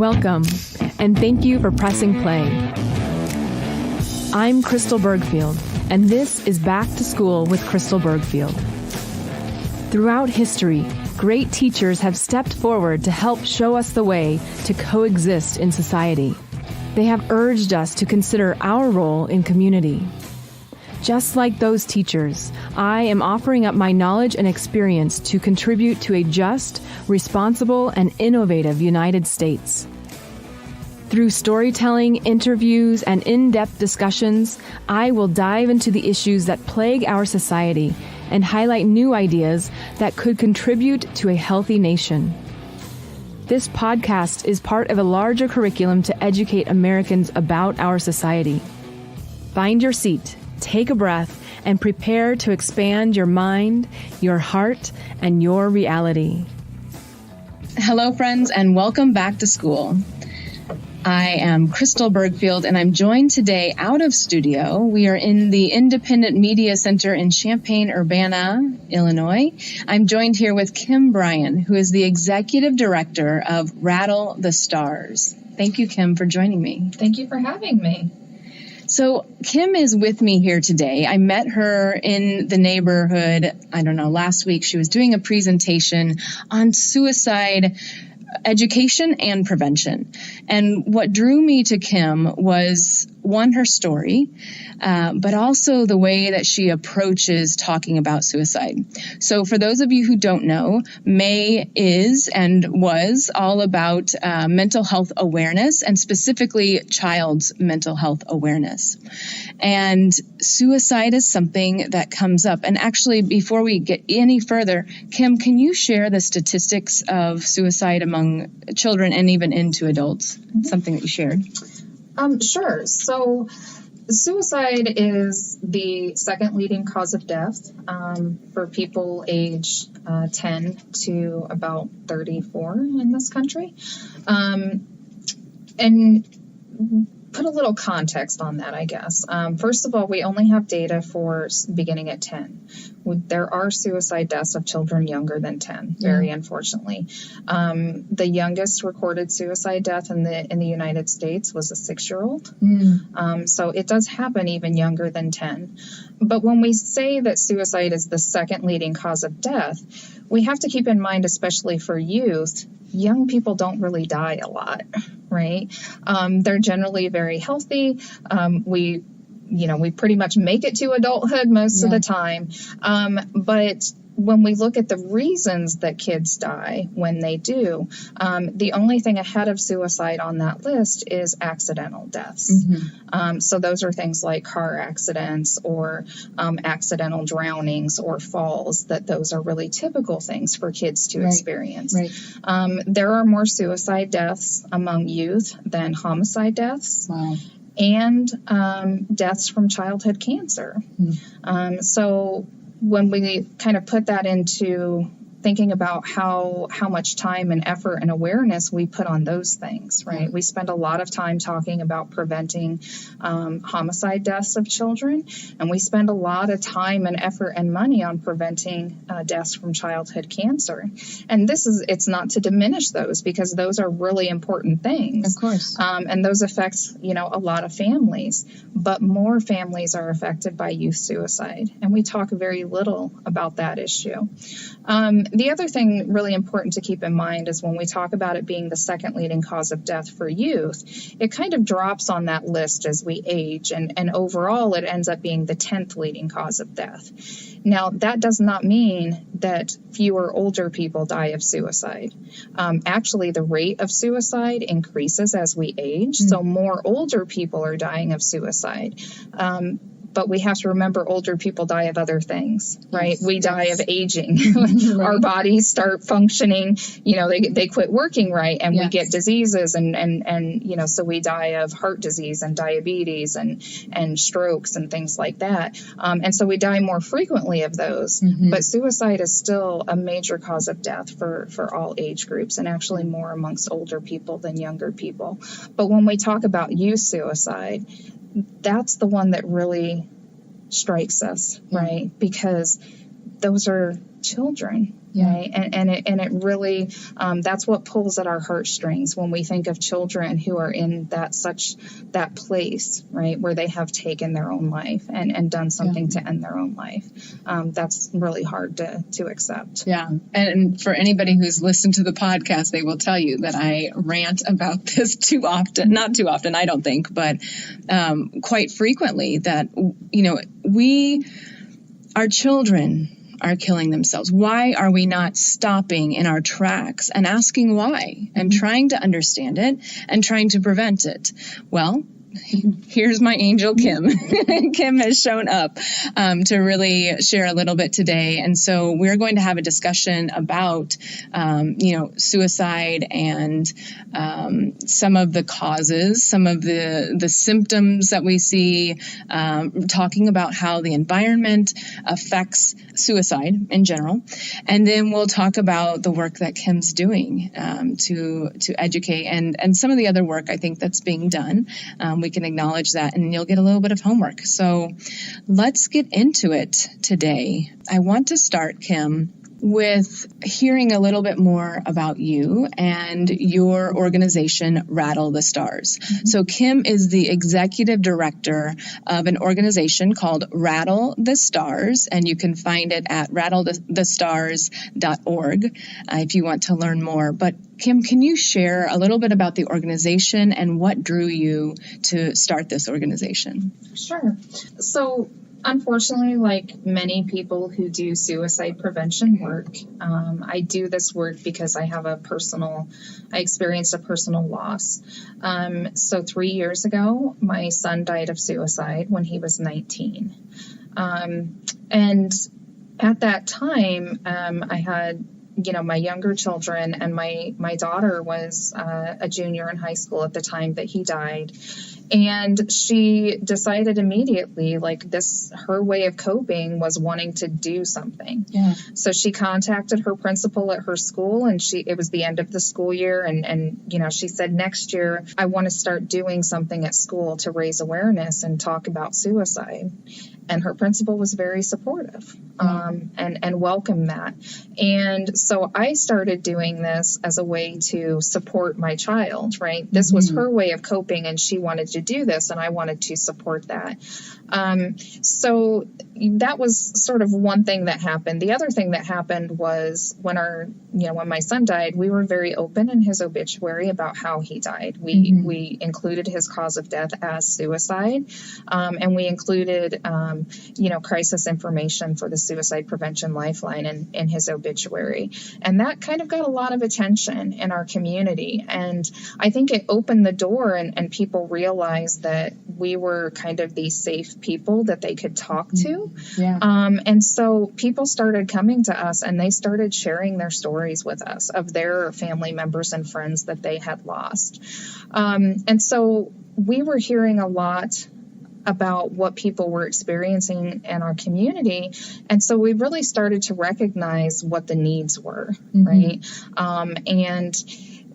Welcome, and thank you for pressing play. I'm Crystal Bergfield, and this is Back to School with Crystal Bergfield. Throughout history, great teachers have stepped forward to help show us the way to coexist in society. They have urged us to consider our role in community. Just like those teachers, I am offering up my knowledge and experience to contribute to a just, responsible, and innovative United States. Through storytelling, interviews, and in-depth discussions, I will dive into the issues that plague our society and highlight new ideas that could contribute to a healthy nation. This podcast is part of a larger curriculum to educate Americans about our society. Find your seat, take a breath, and prepare to expand your mind, your heart, and your reality. Hello, friends, and welcome back to school. I am Crystal Bergfield, and I'm joined today out of studio. We are in the Independent Media Center in Champaign-Urbana, Illinois. I'm joined here with Bryan, who is the Executive Director of Rattle the Stars. Thank you, Kim, for joining me. Thank you for having me. So Kim is with me here today. I met her in the neighborhood, last week. She was doing a presentation on suicide education and prevention. And what drew me to Kim was, one, her story, but also the way that she approaches talking about suicide. So for those of you who don't know, May is and was all about mental health awareness, and specifically child's mental health awareness. And suicide is something that comes up. And actually, before we get any further, Kim, can you share the statistics of suicide among children and even into adults? Mm-hmm. Something that you shared. Sure. So suicide is the second leading cause of death for people age 10 to about 34 in this country. And put a little context on that, I guess. First of all, we only have data for beginning at 10. There are suicide deaths of children younger than 10, very unfortunately. The youngest recorded suicide death in the United States was a 6-year-old. So it does happen even younger than 10. But when we say that suicide is the second leading cause of death, we have to keep in mind, especially for youth, young people don't really die a lot, right? They're generally very healthy. We pretty much make it to adulthood most of the time. But when we look at the reasons that kids die when they do, the only thing ahead of suicide on that list is accidental deaths. Mm-hmm. So those are things like car accidents or accidental drownings or falls, those are really typical things for kids to experience. Right. There are more suicide deaths among youth than homicide deaths. Wow. And deaths from childhood cancer. Mm. So when we kind of put that into thinking about how much time and effort and awareness we put on those things, right? We spend a lot of time talking about preventing homicide deaths of children, and we spend a lot of time and effort and money on preventing deaths from childhood cancer. And it's not to diminish those, because those are really important things. Of course. And those affect, a lot of families, but more families are affected by youth suicide. And we talk very little about that issue. The other thing really important to keep in mind is when we talk about it being the second leading cause of death for youth, it kind of drops on that list as we age, and overall it ends up being the 10th leading cause of death. Now, that does not mean that fewer older people die of suicide. Actually, the rate of suicide increases as we age, so more older people are dying of suicide. But we have to remember older people die of other things, right? Yes, we die of aging. Our bodies start functioning, they quit working right, and we get diseases and so we die of heart disease and diabetes and strokes and things like that. And so we die more frequently of those. Mm-hmm. But suicide is still a major cause of death for all age groups, and actually more amongst older people than younger people. But when we talk about youth suicide, that's the one that really strikes us, right? Because those are children. right? And it really, that's what pulls at our heartstrings when we think of children who are in that place, right, where they have taken their own life and done something to end their own life. That's really hard to accept. Yeah. And for anybody who's listened to the podcast, they will tell you that I rant about this too often, not too often, I don't think, but quite frequently, that, our children are killing themselves. Why are we not stopping in our tracks and asking why and trying to understand it and trying to prevent it? Well, here's my angel, Kim. Kim has shown up to really share a little bit today. And so we're going to have a discussion about, suicide and some of the causes, some of the symptoms that we see, talking about how the environment affects suicide in general. And then we'll talk about the work that Kim's doing to educate and some of the other work I think that's being done. We can acknowledge that, and you'll get a little bit of homework. So let's get into it today. I want to start, Kim, with hearing a little bit more about you and your organization, Rattle the Stars. So Kim is the executive director of an organization called Rattle the Stars, and you can find it at rattlethestars.org if you want to learn more. But Kim, can you share a little bit about the organization and what drew you to start this organization? Sure. So unfortunately, like many people who do suicide prevention work, I do this work because I experienced a personal loss. So 3 years ago, my son died of suicide when he was 19. And at that time, I had my younger children, and my daughter was a junior in high school at the time that he died. And she decided immediately, her way of coping was wanting to do something. Yeah. So she contacted her principal at her school, and it was the end of the school year. And she said, next year, I want to start doing something at school to raise awareness and talk about suicide. And her principal was very supportive and welcomed that. And so I started doing this as a way to support my child, right? This was her way of coping, and she wanted to do this, and I wanted to support that. So that was sort of one thing that happened. The other thing that happened was when my son died, we were very open in his obituary about how he died. We included his cause of death as suicide, and we included crisis information for the Suicide Prevention Lifeline in his obituary. And that kind of got a lot of attention in our community. And I think it opened the door, and people realized that we were kind of these safe people that they could talk to. Yeah. And so people started coming to us, and they started sharing their stories with us of their family members and friends that they had lost. And so we were hearing a lot about what people were experiencing in our community. And so we really started to recognize what the needs were, right? And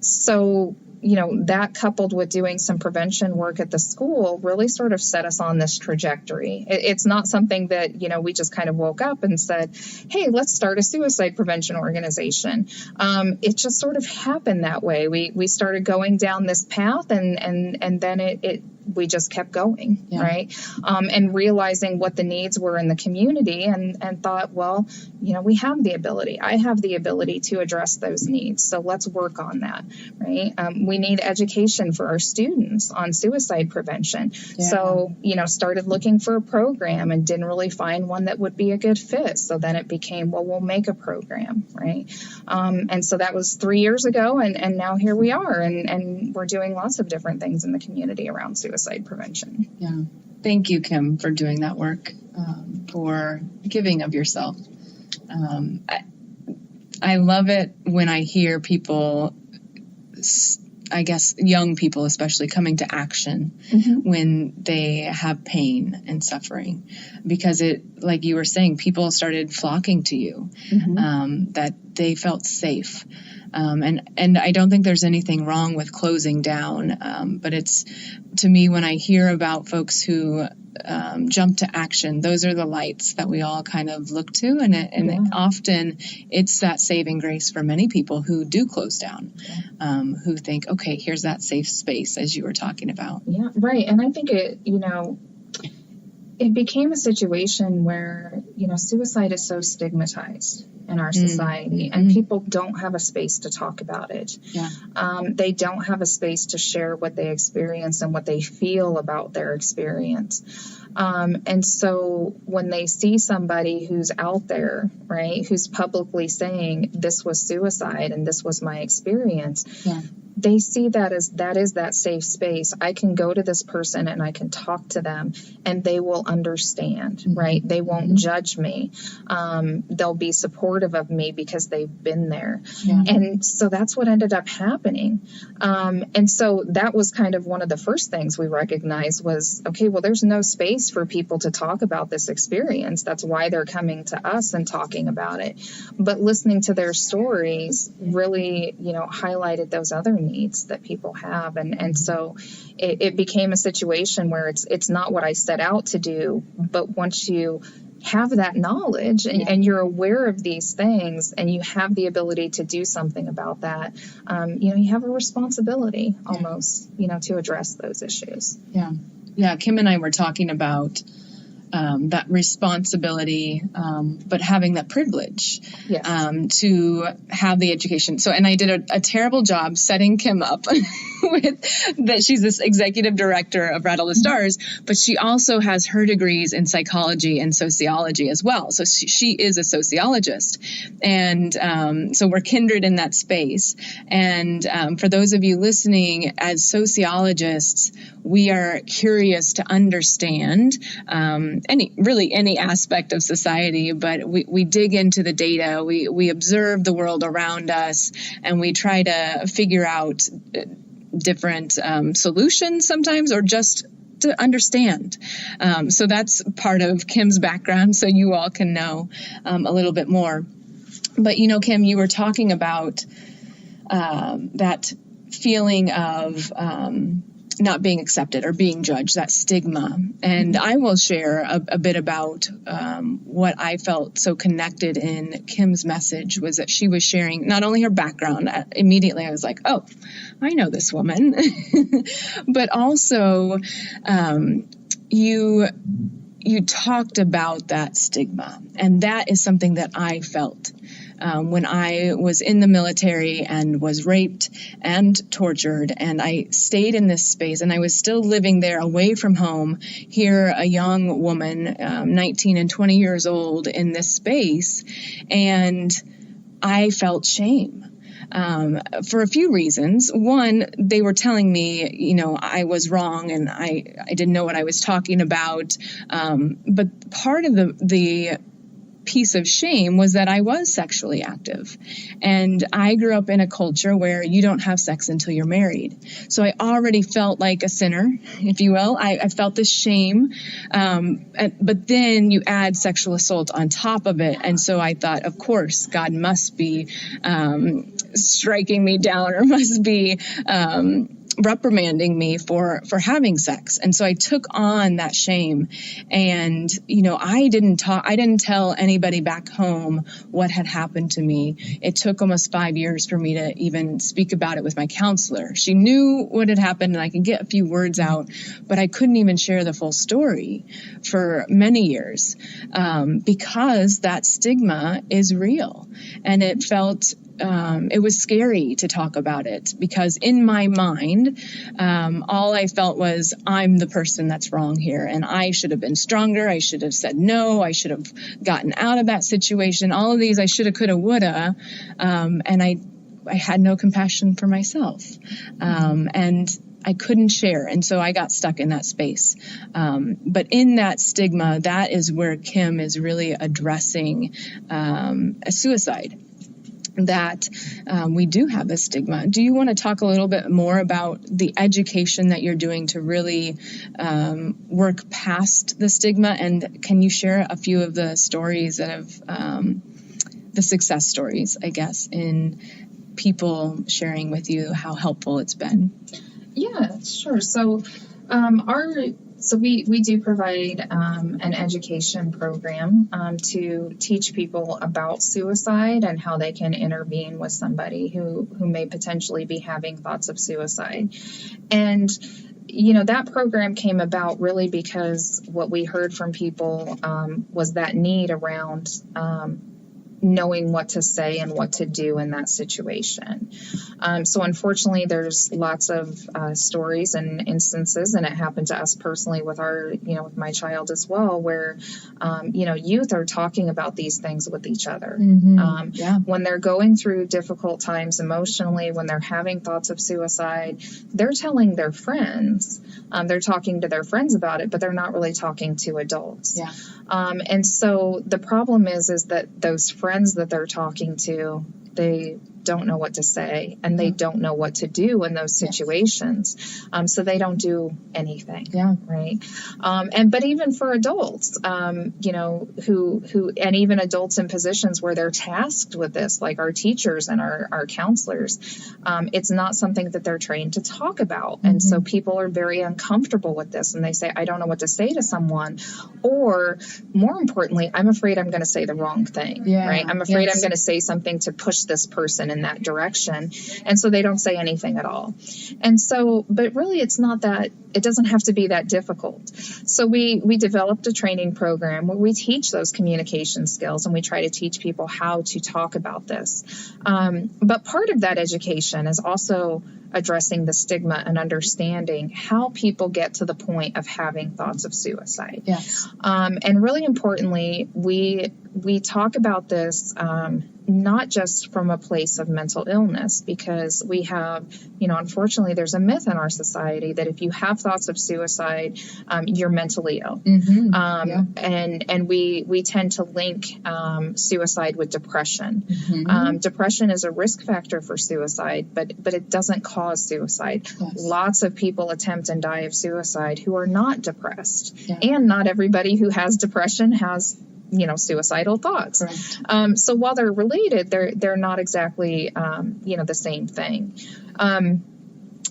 so, that coupled with doing some prevention work at the school really sort of set us on this trajectory. It's not something that, we just kind of woke up and said, hey, let's start a suicide prevention organization. It just sort of happened that way. We started going down this path, and then we just kept going, right? And realizing what the needs were in the community, and thought, well, we have the ability. I have the ability to address those needs. So let's work on that, right? We need education for our students on suicide prevention. Yeah. So, started looking for a program and didn't really find one that would be a good fit. So then it became, well, we'll make a program, right? And so that was 3 years ago, and now here we are, and we're doing lots of different things in the community around suicide prevention. Yeah. Thank you, Kim, for doing that work, for giving of yourself. I love it when I hear people, I guess young people especially, coming to action when they have pain and suffering, because it, like you were saying, people started flocking to you, that they felt safe. And I don't think there's anything wrong with closing down. But it's, to me, when I hear about folks who jump to action, those are the lights that we all kind of look to. And often it's that saving grace for many people who do close down, who think, okay, here's that safe space, as you were talking about. Yeah, right. And I think it became a situation where, suicide is so stigmatized in our society, and people don't have a space to talk about it. Yeah. They don't have a space to share what they experience and what they feel about their experience. And so when they see somebody who's out there, right, who's publicly saying this was suicide and this was my experience, they see that as that safe space. I can go to this person and I can talk to them and they will understand, right? They won't judge me. They'll be supportive of me because they've been there. Yeah. And so that's what ended up happening. And so that was kind of one of the first things we recognized was, okay, well, there's no space for people to talk about this experience. That's why they're coming to us and talking about it. But listening to their stories really, highlighted those other needs that people have. And so it became a situation where it's not what I set out to do, but once you have that knowledge and you're aware of these things and you have the ability to do something about that, you have a responsibility almost, to address those issues. Yeah. Yeah. Kim and I were talking about that responsibility, but having that privilege to have the education. So, and I did a terrible job setting Kim up with that. She's this executive director of Rattle the Stars, but she also has her degrees in psychology and sociology as well. So she is a sociologist. And so we're kindred in that space. And for those of you listening, as sociologists, we are curious to understand any aspect of society, but we dig into the data, we observe the world around us, and we try to figure out different solutions sometimes, or just to understand. So that's part of Kim's background, so you all can know a little bit more. But, Kim, you were talking about that feeling of not being accepted or being judged, that stigma. And I will share a bit about what I felt so connected in Kim's message was that she was sharing not only her background. Immediately I was like, oh, I know this woman. But also you talked about that stigma. And that is something that I felt when I was in the military and was raped and tortured, and I stayed in this space, and I was still living there away from home. Here, a young woman, 19 and 20 years old, in this space, and I felt shame. For a few reasons. One, they were telling me, I was wrong and I didn't know what I was talking about. But part of the piece of shame was that I was sexually active. And I grew up in a culture where you don't have sex until you're married. So I already felt like a sinner, if you will. I felt this shame. But then you add sexual assault on top of it. And so I thought, of course, God must be striking me down, or must be reprimanding me for having sex. And so I took on that shame, and, I didn't tell anybody back home what had happened to me. It took almost 5 years for me to even speak about it with my counselor. She knew what had happened and I could get a few words out, but I couldn't even share the full story for many years, because that stigma is real. And it felt it was scary to talk about it, because in my mind, all I felt was I'm the person that's wrong here, and I should have been stronger. I should have said no. I should have gotten out of that situation. All of these I shoulda, coulda, woulda, and I had no compassion for myself, and I couldn't share. And so I got stuck in that space. But in that stigma, that is where Kim is really addressing a suicide. That we do have this stigma. Do you want to talk a little bit more about the education that you're doing to really work past the stigma? And can you share a few of the stories that have, the success stories, I guess, in people sharing with you how helpful it's been? Yeah, sure. So we do provide an education program to teach people about suicide and how they can intervene with somebody who may potentially be having thoughts of suicide. And that program came about really because what we heard from people was that need around knowing what to say and what to do in that situation. So unfortunately, there's lots of stories and instances, and it happened to us personally with with my child as well, where, youth are talking about these things with each other. When they're going through difficult times emotionally, when they're having thoughts of suicide, they're telling their friends, they're talking to their friends about it, but they're not really talking to adults. And so the problem is that those friends that they're talking to, they don't know what to say, and they don't know what to do in those situations. So they don't do anything. Right. But even for adults, who and even adults in positions where they're tasked with this, like our teachers and our counselors, it's not something that they're trained to talk about. And so people are very uncomfortable with this, and they say, I don't know what to say to someone, or more importantly, I'm afraid I'm going to say the wrong thing. Right. I'm afraid I'm going to say something to push this person in that direction. And so they don't say anything at all. And so, but really it's not that, it doesn't have to be that difficult. So we developed a training program where we teach those communication skills, and we try to teach people how to talk about this. But part of that education is also addressing the stigma and understanding how people get to the point of having thoughts of suicide. And really importantly, we talk about this not just from a place of mental illness, because we have, unfortunately, there's a myth in our society that if you have thoughts of suicide, you're mentally ill. And we tend to link suicide with depression. Depression is a risk factor for suicide, but it doesn't cause suicide. Lots of people attempt and die of suicide who are not depressed. And not everybody who has depression has suicidal thoughts. So while they're related, they're not exactly, the same thing.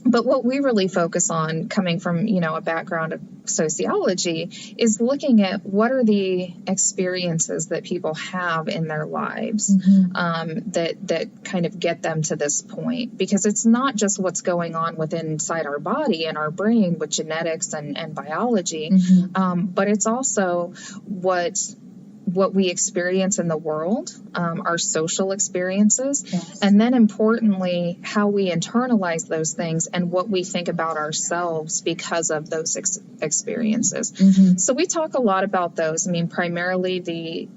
But what we really focus on, coming from, a background of sociology, is looking at what are the experiences that people have in their lives that kind of get them to this point. Because it's not just what's going on inside our body and our brain with genetics and biology, but it's also what we experience in the world, our social experiences, and then importantly, how we internalize those things and what we think about ourselves because of those experiences. So we talk a lot about those. I mean, primarily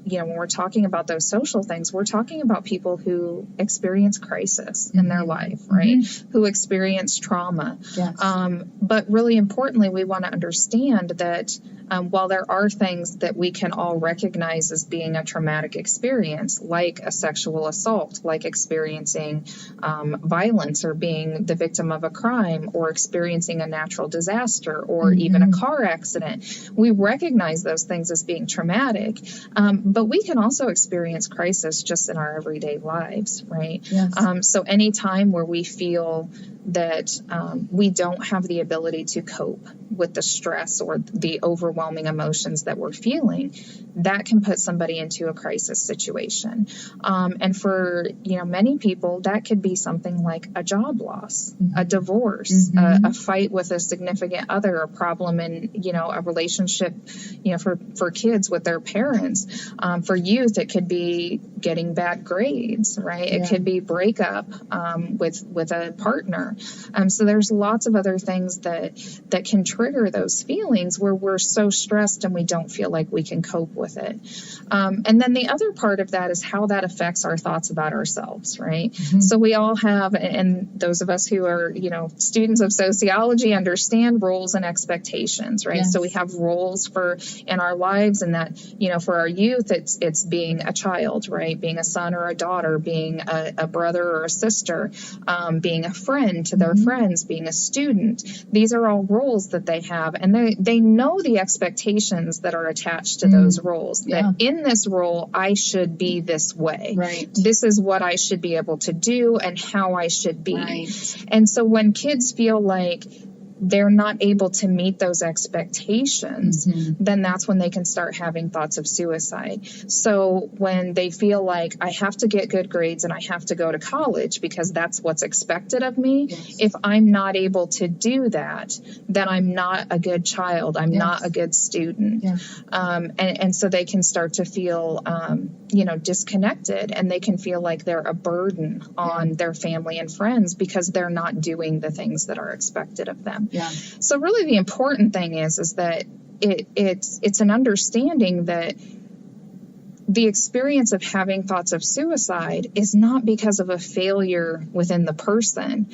when we're talking about those social things, we're talking about people who experience crisis in their life, right? Who experience trauma. But really importantly, we want to understand that while there are things that we can all recognize as being a traumatic experience, like a sexual assault, like experiencing violence or being the victim of a crime or experiencing a natural disaster or even a car accident, we recognize those things as being traumatic. But we can also experience crisis just in our everyday lives, right? So any time where we feel that we don't have the ability to cope with the stress or the overwhelming emotions that we're feeling, that can put somebody into a crisis situation. And for, many people, that could be something like a job loss, a divorce, a fight with a significant other, a problem in, a relationship, for kids with their parents. For youth, it could be getting bad grades, right? It could be breakup with a partner. So there's lots of other things that can trigger those feelings where we're so stressed and we don't feel like we can cope with it. And then the other part of that is how that affects our thoughts about ourselves, right? So we all have, and those of us who are, students of sociology understand roles and expectations, right? So we have roles in our lives, and that, for our youth, it's being a child, right? Being a son or a daughter, being a brother or a sister, being a friend to their friends, being a student. These are all roles that they have, and they know the expectations that are attached to those roles, that in this role, I should be this way. Right. This is what I should be able to do and how I should be. Right. And so when kids feel like they're not able to meet those expectations, then that's when they can start having thoughts of suicide. So when they feel like I have to get good grades and I have to go to college because that's what's expected of me, if I'm not able to do that, then I'm not a good child. I'm not a good student. And so they can start to feel, disconnected, and they can feel like they're a burden on their family and friends because they're not doing the things that are expected of them. So really the important thing is that it's an understanding that the experience of having thoughts of suicide is not because of a failure within the person.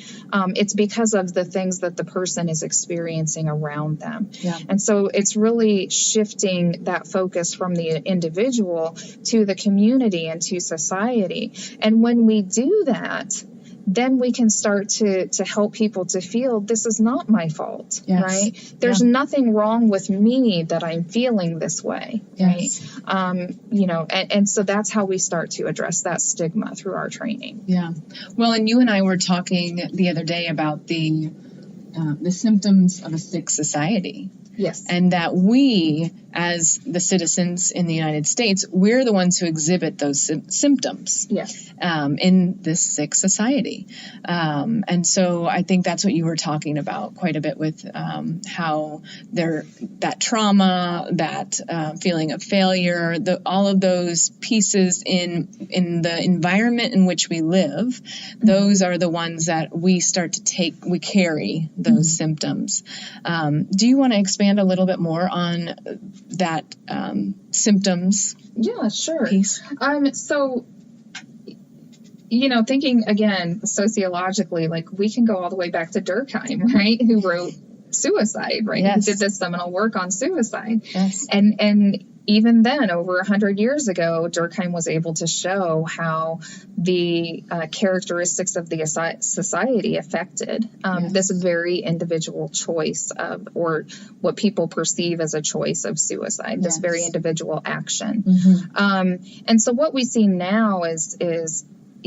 It's because of the things that the person is experiencing around them. And so it's really shifting that focus from the individual to the community and to society. And when we do that, then we can start to help people to feel this is not my fault, right? There's nothing wrong with me that I'm feeling this way, right? And so that's how we start to address that stigma through our training. Well, and you and I were talking the other day about the symptoms of a sick society. And that we, as the citizens in the United States, we're the ones who exhibit those symptoms in this sick society. And so I think that's what you were talking about quite a bit with how that trauma, that feeling of failure, all of those pieces in the environment in which we live, those are the ones that we start to we carry those symptoms. Do you want to expand a little bit more on that symptoms piece? So, thinking again sociologically, like we can go all the way back to Durkheim, right? Who wrote Suicide, right? Who did this seminal work on suicide. And even then, over 100 years ago, Durkheim was able to show how the characteristics of the society affected this very individual choice of, or what people perceive as a choice of suicide, this very individual action. And so what we see now is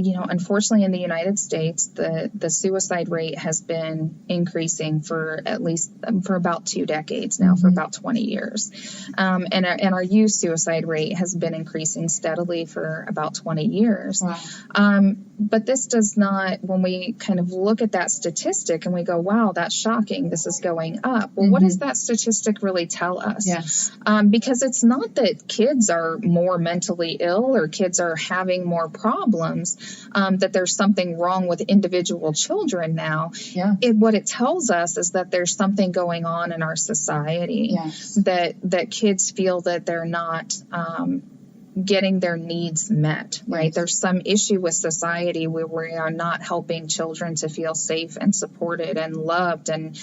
unfortunately in the United States, the suicide rate has been increasing for about 2 decades now, for about 20 years. And our youth suicide rate has been increasing steadily for about 20 years. But this does not, when we kind of look at that statistic and we go, wow, that's shocking, this is going up. Well, what does that statistic really tell us? Because it's not that kids are more mentally ill or kids are having more problems, that there's something wrong with individual children now. What it tells us is that there's something going on in our society, that kids feel that they're not getting their needs met, right? There's some issue with society where we are not helping children to feel safe and supported and loved and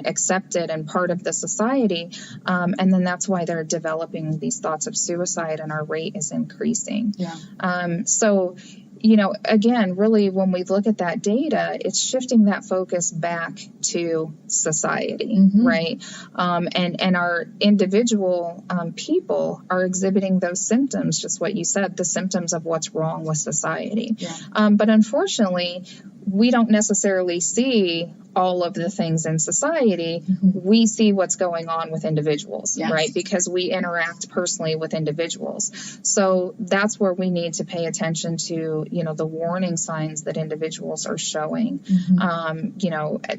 accepted and part of the society. And then that's why they're developing these thoughts of suicide, and our rate is increasing. So, again, really, when we look at that data, it's shifting that focus back to society, right? And our individual people are exhibiting those symptoms, just what you said, the symptoms of what's wrong with society. But unfortunately, we don't necessarily see all of the things in society. We see what's going on with individuals, right? Because we interact personally with individuals. So that's where we need to pay attention to, the warning signs that individuals are showing,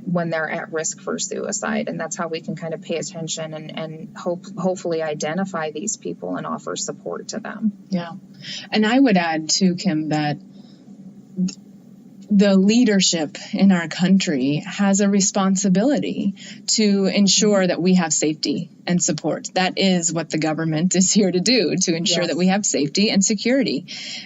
when they're at risk for suicide. And that's how we can kind of pay attention and hopefully identify these people and offer support to them. And I would add too, Kim, that the leadership in our country has a responsibility to ensure that we have safety and support. That is what the government is here to do, to ensure that we have safety and security.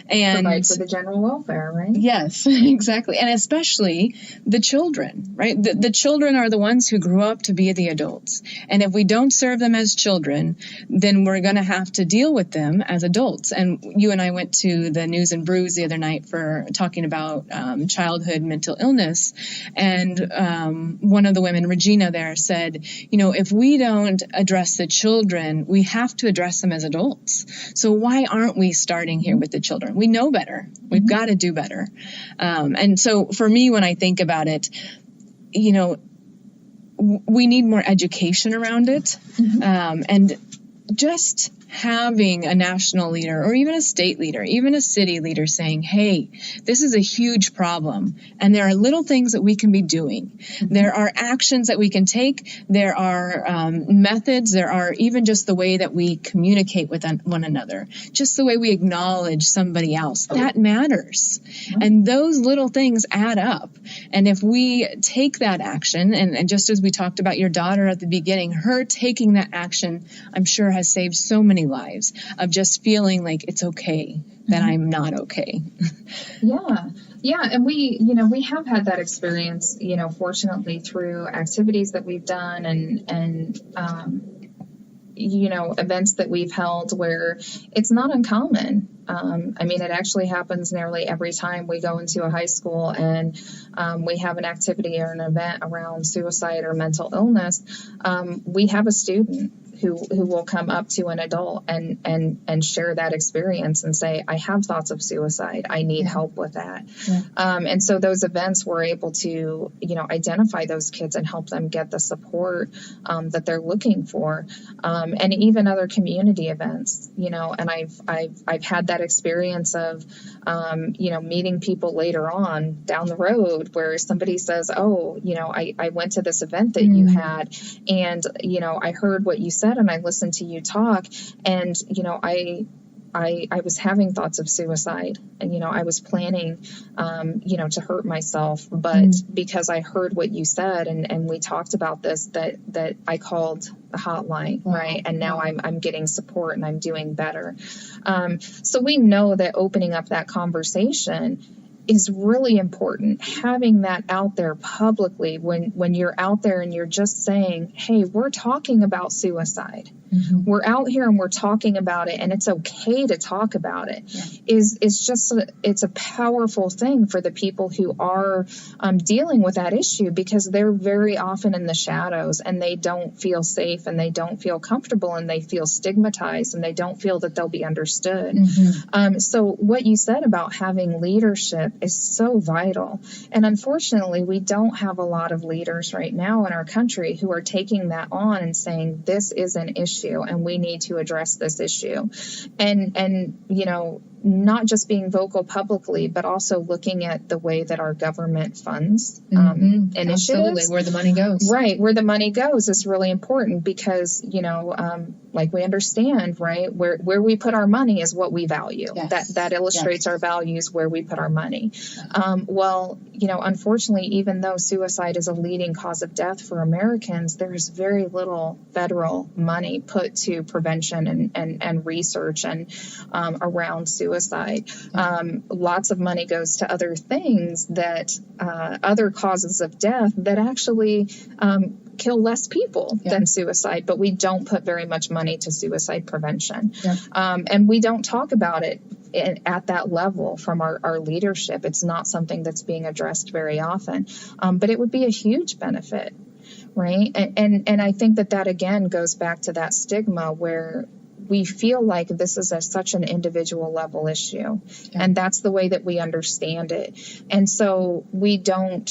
And provide for the general welfare, right? Yes, exactly. And especially the children, right? The children are the ones who grew up to be the adults. And if we don't serve them as children, then we're going to have to deal with them as adults. And you and I went to the News and Brews the other night for talking about childhood mental illness. And one of the women, Regina there, said, if we don't address the children, we have to address them as adults. So why aren't we starting here with the children? We know better. We've got to do better. And so for me, when I think about it, we need more education around it. And just having a national leader or even a state leader, even a city leader saying, hey, this is a huge problem. And there are little things that we can be doing. There are actions that we can take. There are methods. There are even just the way that we communicate with one another, just the way we acknowledge somebody else. That matters. And those little things add up. And if we take that action, and just as we talked about your daughter at the beginning, her taking that action, I'm sure has saved so many lives of just feeling like it's okay that I'm not okay. Yeah. And we have had that experience, fortunately through activities that we've done and events that we've held where it's not uncommon. It actually happens nearly every time we go into a high school and we have an activity or an event around suicide or mental illness. We have a student who will come up to an adult and share that experience and say, I have thoughts of suicide. I need help with that. And so those events were able to, identify those kids and help them get the support that they're looking for. And even other community events, and I've had that experience of, meeting people later on down the road where somebody says, oh, I went to this event that you had and, I heard what you said and I listened to you talk and, I was having thoughts of suicide and, I was planning, to hurt myself, but because I heard what you said and we talked about this, that I called the hotline, right? And now I'm getting support and I'm doing better. So we know that opening up that conversation is really important. Having that out there publicly when you're out there and you're just saying, hey, we're talking about suicide. We're out here and we're talking about it and it's okay to talk about it it's a powerful thing for the people who are dealing with that issue because they're very often in the shadows and they don't feel safe and they don't feel comfortable and they feel stigmatized and they don't feel that they'll be understood. So what you said about having leadership is so vital. And unfortunately, we don't have a lot of leaders right now in our country who are taking that on and saying, this is an issue and we need to address this issue. And not just being vocal publicly, but also looking at the way that our government funds initiatives. Absolutely, where the money goes. Right, where the money goes is really important because, like we understand, right, where we put our money is what we value. That illustrates our values where we put our money. Unfortunately, even though suicide is a leading cause of death for Americans, there is very little federal money put to prevention and research and around suicide. Lots of money goes to other things that other causes of death that actually kill less people than suicide, but we don't put very much money to suicide prevention. And we don't talk about it at that level from our leadership. It's not something that's being addressed very often, but it would be a huge benefit, right? And I think that again goes back to that stigma where we feel like this is such an individual level issue, and that's the way that we understand it. And so we don't,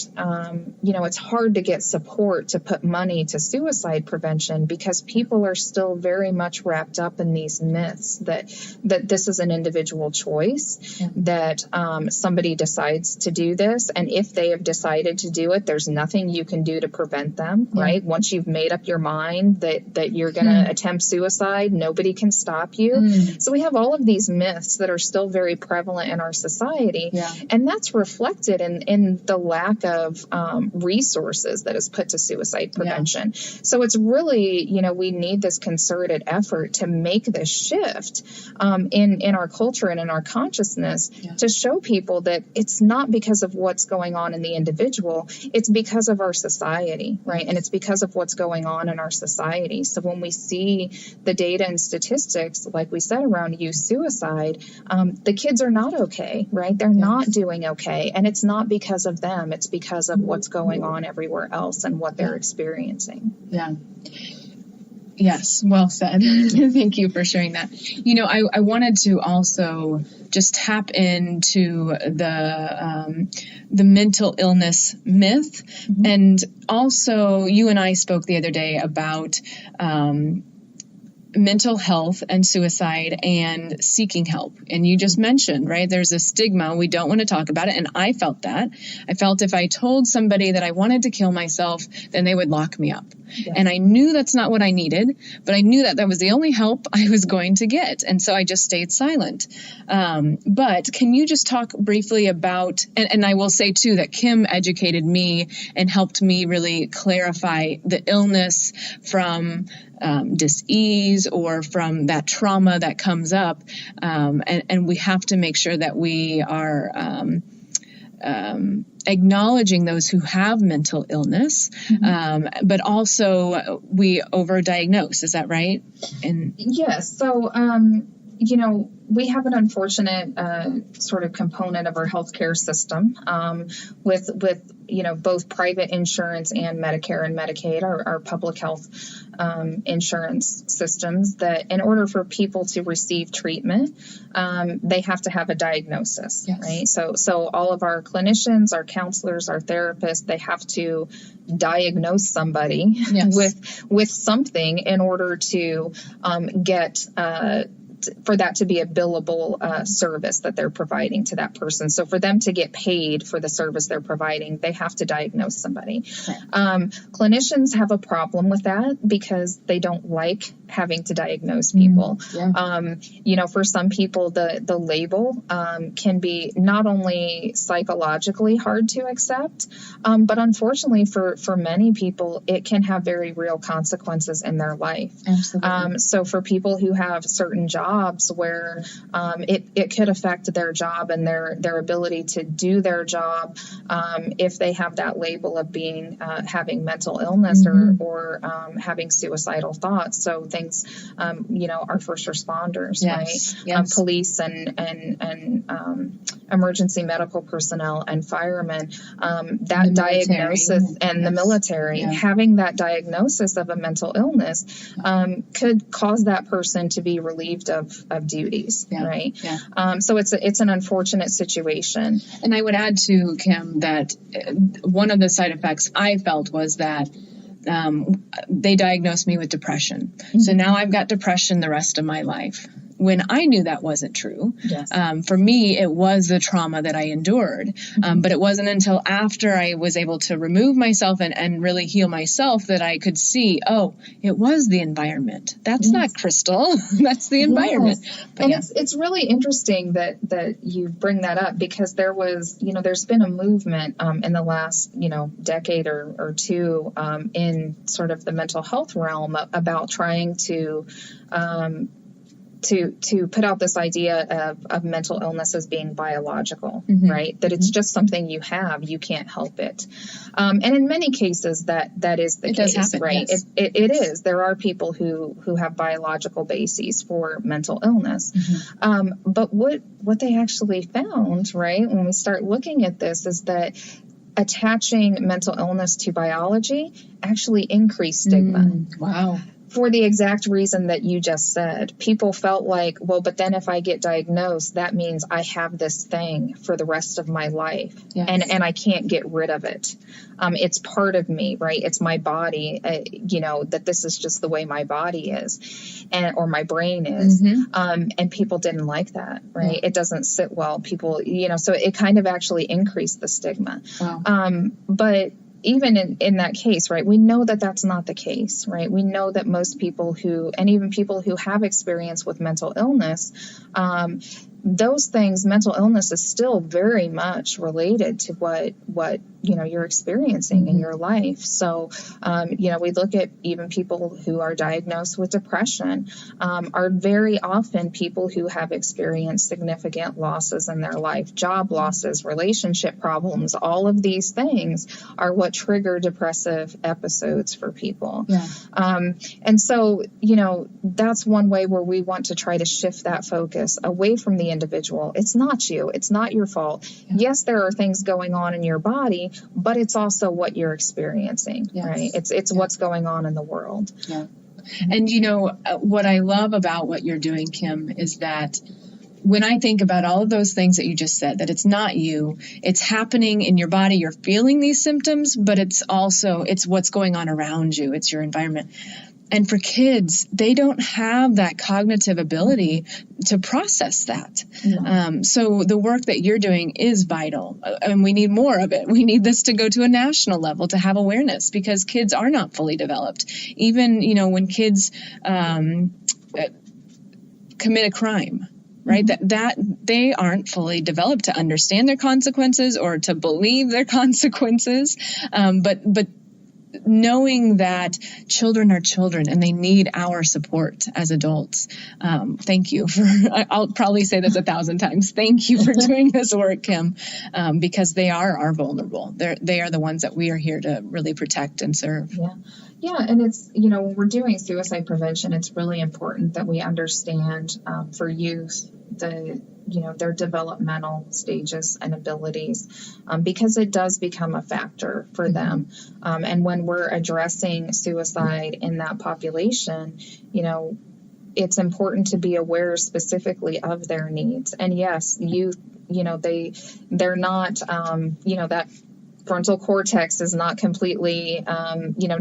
it's hard to get support to put money to suicide prevention because people are still very much wrapped up in these myths that this is an individual choice, that somebody decides to do this, and if they have decided to do it, there's nothing you can do to prevent them, right? Once you've made up your mind that you're going to attempt suicide, nobody can stop you. So we have all of these myths that are still very prevalent in our society. And that's reflected in the lack of resources that is put to suicide prevention. So it's really, we need this concerted effort to make this shift in our culture and in our consciousness to show people that it's not because of what's going on in the individual, it's because of our society, right? And it's because of what's going on in our society. So when we see the data and statistics statistics, like we said, around youth suicide, the kids are not okay, right? They're not doing okay. And it's not because of them. It's because of what's going on everywhere else and what they're experiencing. Yeah. Yes, well said. Thank you for sharing that. I wanted to also just tap into the mental illness myth. And also, you and I spoke the other day about mental health and suicide and seeking help. And you just mentioned, right, there's a stigma. We don't want to talk about it. And I felt that. I felt if I told somebody that I wanted to kill myself, then they would lock me up. Yes. And I knew that's not what I needed, but I knew that was the only help I was going to get. And so I just stayed silent. But can you just talk briefly about, and I will say too, that Kim educated me and helped me really clarify the illness from dis-ease or from that trauma that comes up. And we have to make sure that we are acknowledging those who have mental illness, but also we overdiagnose. Is that right? Yes. So, we have an unfortunate sort of component of our healthcare system with both private insurance and Medicare and Medicaid, our public health insurance systems, that in order for people to receive treatment, they have to have a diagnosis, yes. Right? So all of our clinicians, our counselors, our therapists, they have to diagnose somebody, yes. with something in order to get for that to be a billable service that they're providing to that person. So for them to get paid for the service they're providing, they have to diagnose somebody. Okay. Clinicians have a problem with that because they don't like having to diagnose people. Yeah. For some people, the label can be not only psychologically hard to accept, but unfortunately for many people, it can have very real consequences in their life. Absolutely. So for people who have certain jobs where it could affect their job and their ability to do their job if they have that label of being having mental illness or having suicidal thoughts. So things, our first responders, yes. Right? Yes. Police and emergency medical personnel and firemen, that diagnosis and the military, having that diagnosis of a mental illness could cause that person to be relieved of duties, right? Yeah. So it's an unfortunate situation. And I would add to Kim that one of the side effects I felt was that they diagnosed me with depression. Mm-hmm. So now I've got depression the rest of my life. When I knew that wasn't true. Yes. For me, it was the trauma that I endured. But it wasn't until after I was able to remove myself and really heal myself that I could see, it was the environment. That's not Crystal. That's the environment. Yes. And it's really interesting that you bring that up because there was, there's been a movement in the last, decade or two in sort of the mental health realm about trying to put out this idea of mental illness as being biological, right? That it's just something you have, you can't help it. And in many cases that is the case, happen, right? Yes. It is. There are people who have biological bases for mental illness. But what they actually found, right, when we start looking at this is that attaching mental illness to biology actually increased stigma. Wow. For the exact reason that you just said. People felt like, well, but then if I get diagnosed, that means I have this thing for the rest of my life. Yes. And I can't get rid of it. It's part of me, right? It's my body, that this is just the way my body is or my brain is. And people didn't like that, right? It doesn't sit well. People, so it kind of actually increased the stigma. Wow. But even in that case, right, we know that that's not the case, right? We know that most people and even people who have experience with mental illness, those things, mental illness is still very much related to what you're experiencing in your life. So, we look at even people who are diagnosed with depression are very often people who have experienced significant losses in their life, job losses, relationship problems. All of these things are what trigger depressive episodes for people. Yeah. And so, that's one way where we want to try to shift that focus away from the individual. It's not you. It's not your fault. Yeah. Yes, there are things going on in your body, but it's also what you're experiencing, yes. Right? It's what's going on in the world. Yeah. And, what I love about what you're doing, Kim, is that when I think about all of those things that you just said, that it's not you, it's happening in your body, you're feeling these symptoms, but it's what's going on around you. It's your environment. And for kids, they don't have that cognitive ability to process that. Mm-hmm. So the work that you're doing is vital, and we need more of it. We need this to go to a national level to have awareness, because kids are not fully developed. Even, when kids commit a crime, right? Mm-hmm. That they aren't fully developed to understand their consequences or to believe their consequences. But knowing that children are children and they need our support as adults. Thank you I'll probably say this 1,000 times. Thank you for doing this work, Kim, because they are vulnerable. They are the ones that we are here to really protect and serve. Yeah. Yeah. And it's, when we're doing suicide prevention, it's really important that we understand for youth, their developmental stages and abilities, because it does become a factor for them. And when we're addressing suicide in that population, it's important to be aware specifically of their needs. And yes, youth, they're not, that frontal cortex is not completely,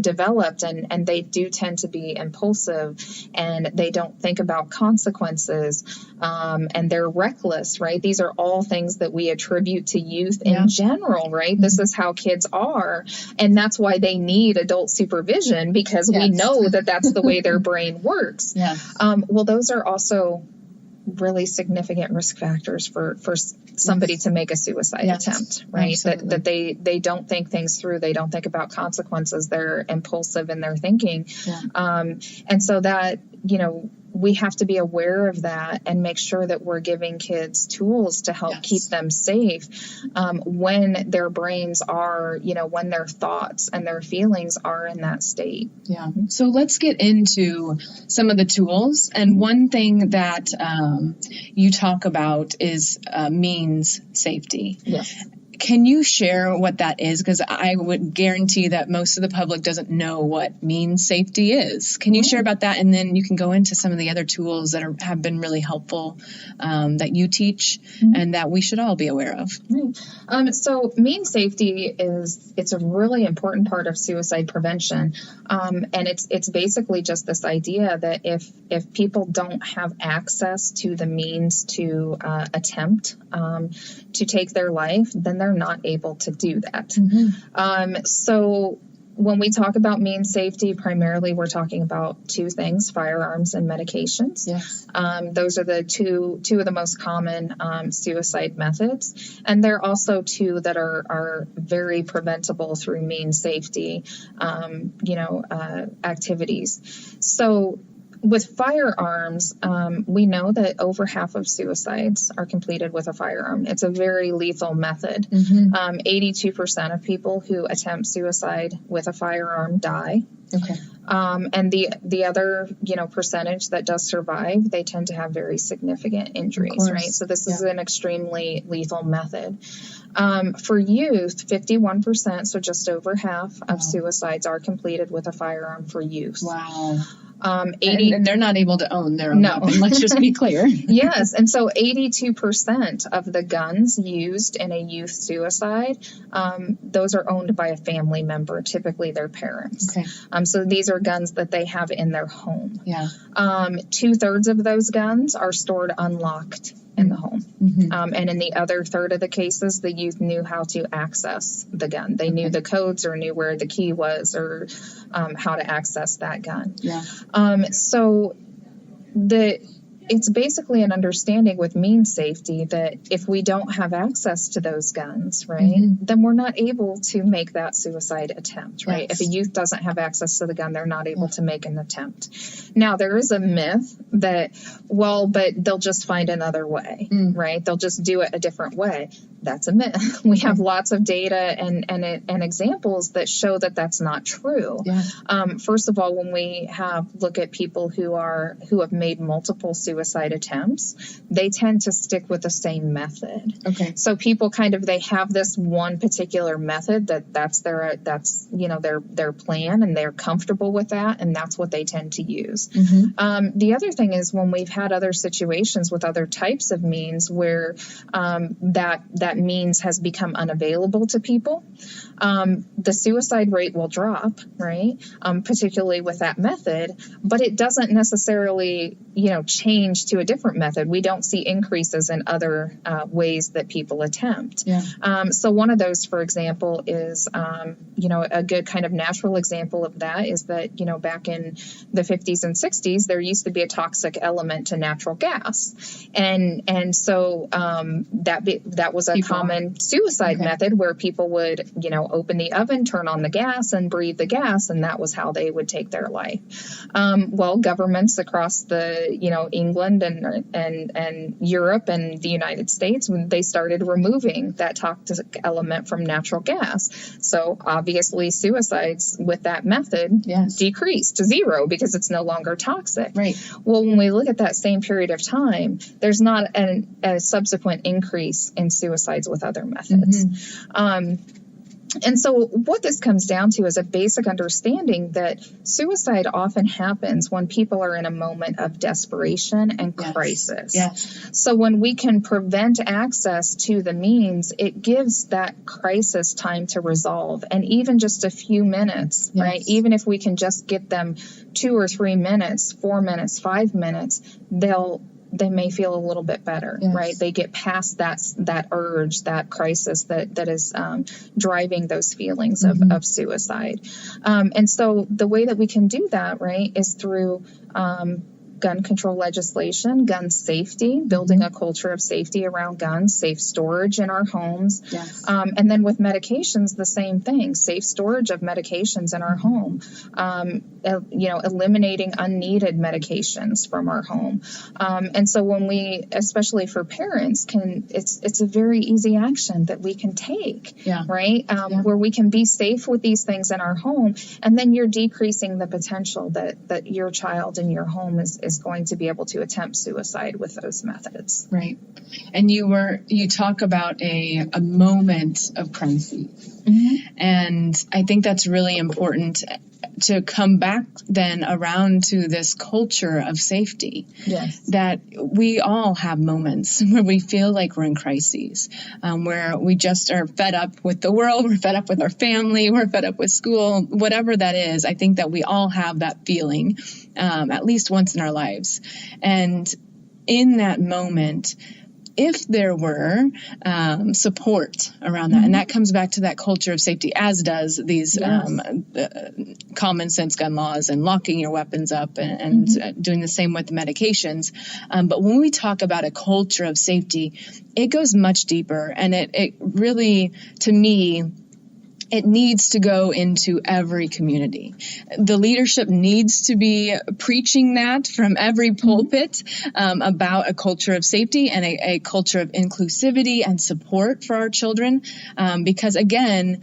developed, and they do tend to be impulsive, and they don't think about consequences, and they're reckless, right? These are all things that we attribute to youth in general, right? Mm-hmm. This is how kids are, and that's why they need adult supervision, because we know that that's the way their brain works. Yes. Well, those are also really significant risk factors for somebody to make a suicide attempt, right? Absolutely. That they don't think things through. They don't think about consequences. They're impulsive in their thinking. Yeah. And so that, we have to be aware of that and make sure that we're giving kids tools to help keep them safe when their brains are, when their thoughts and their feelings are in that state. Yeah. So let's get into some of the tools. And one thing that you talk about is means safety. Yes. Can you share what that is? Because I would guarantee that most of the public doesn't know what means safety is. Can you share about that? And then you can go into some of the other tools that have been really helpful that you teach and that we should all be aware of. So means safety it's a really important part of suicide prevention. And it's basically just this idea that if people don't have access to the means to attempt to take their life, then they're not able to do that. Mm-hmm. So when we talk about means safety, primarily we're talking about two things: firearms and medications. Yes. Those are the two of the most common suicide methods, and they're also two that are very preventable through means safety, activities. So with firearms, we know that over half of suicides are completed with a firearm. It's a very lethal method. Mm-hmm. 82% of people who attempt suicide with a firearm die. Okay. And the other, percentage that does survive, they tend to have very significant injuries, right? So this is an extremely lethal method. For youth, 51%, so just over half of suicides are completed with a firearm for youth. Wow. 80, and they're not able to own their own weapon. Let's just be clear. Yes, and so 82% of the guns used in a youth suicide, those are owned by a family member, typically their parents. Okay. So these are guns that they have in their home. Yeah. 2/3 of those guns are stored unlocked in the home. Mm-hmm. And in the other third of the cases, the youth knew how to access the gun. They knew the codes or knew where the key was or how to access that gun. Yeah. So it's basically an understanding with means safety that if we don't have access to those guns, right, then we're not able to make that suicide attempt, right? Yes. If a youth doesn't have access to the gun, they're not able to make an attempt. Now, there is a myth that, well, but they'll just find another way, right? They'll just do it a different way. That's a myth. We have lots of data and examples that show that that's not true. Yeah. First of all, when we look at people who have made multiple suicide attempts, they tend to stick with the same method. Okay. So people they have this one particular method that's their plan, and they're comfortable with that, and that's what they tend to use. The other thing is when we've had other situations with other types of means where that means has become unavailable to people, the suicide rate will drop, right? Particularly with that method, but it doesn't necessarily, change to a different method. We don't see increases in other ways that people attempt. Yeah. So one of those, for example, is, a good kind of natural example of that is that, back in the 50s and 60s, there used to be a toxic element to natural gas. And so that was a common suicide method where people would, open the oven, turn on the gas, and breathe the gas, and that was how they would take their life. Well, governments across the, England and Europe and the United States, when they started removing that toxic element from natural gas. So obviously suicides with that method decreased to zero because it's no longer toxic. Right. Well, when we look at that same period of time, there's not a subsequent increase in suicides with other methods. And so what this comes down to is a basic understanding that suicide often happens when people are in a moment of desperation and crisis. Yes. So when we can prevent access to the means, it gives that crisis time to resolve. And even just a few minutes, right? Even if we can just get them 2 or 3 minutes, 4 minutes, 5 minutes, they may feel a little bit better, right? They get past that urge, that crisis that is driving those feelings of suicide. And so the way that we can do that, right, is through gun control legislation, gun safety, building a culture of safety around guns, safe storage in our homes. And then with medications, the same thing, safe storage of medications in our home, eliminating unneeded medications from our home. And so when we, especially for parents, it's a very easy action that we can take, right? Where we can be safe with these things in our home, and then you're decreasing the potential that your child in your home is going to be able to attempt suicide with those methods. Right. And you talk about a moment of crisis. And I think that's really important to come back then around to this culture of safety. Yes. That we all have moments where we feel like we're in crises, where we just are fed up with the world, we're fed up with our family, we're fed up with school, whatever that is. I think that we all have that feeling at least once in our lives. And in that moment, if there were support around that, and that comes back to that culture of safety, as does these common sense gun laws and locking your weapons up and doing the same with medications. But when we talk about a culture of safety, it goes much deeper, and it really, to me, it needs to go into every community. The leadership needs to be preaching that from every pulpit about a culture of safety and a culture of inclusivity and support for our children. Because again,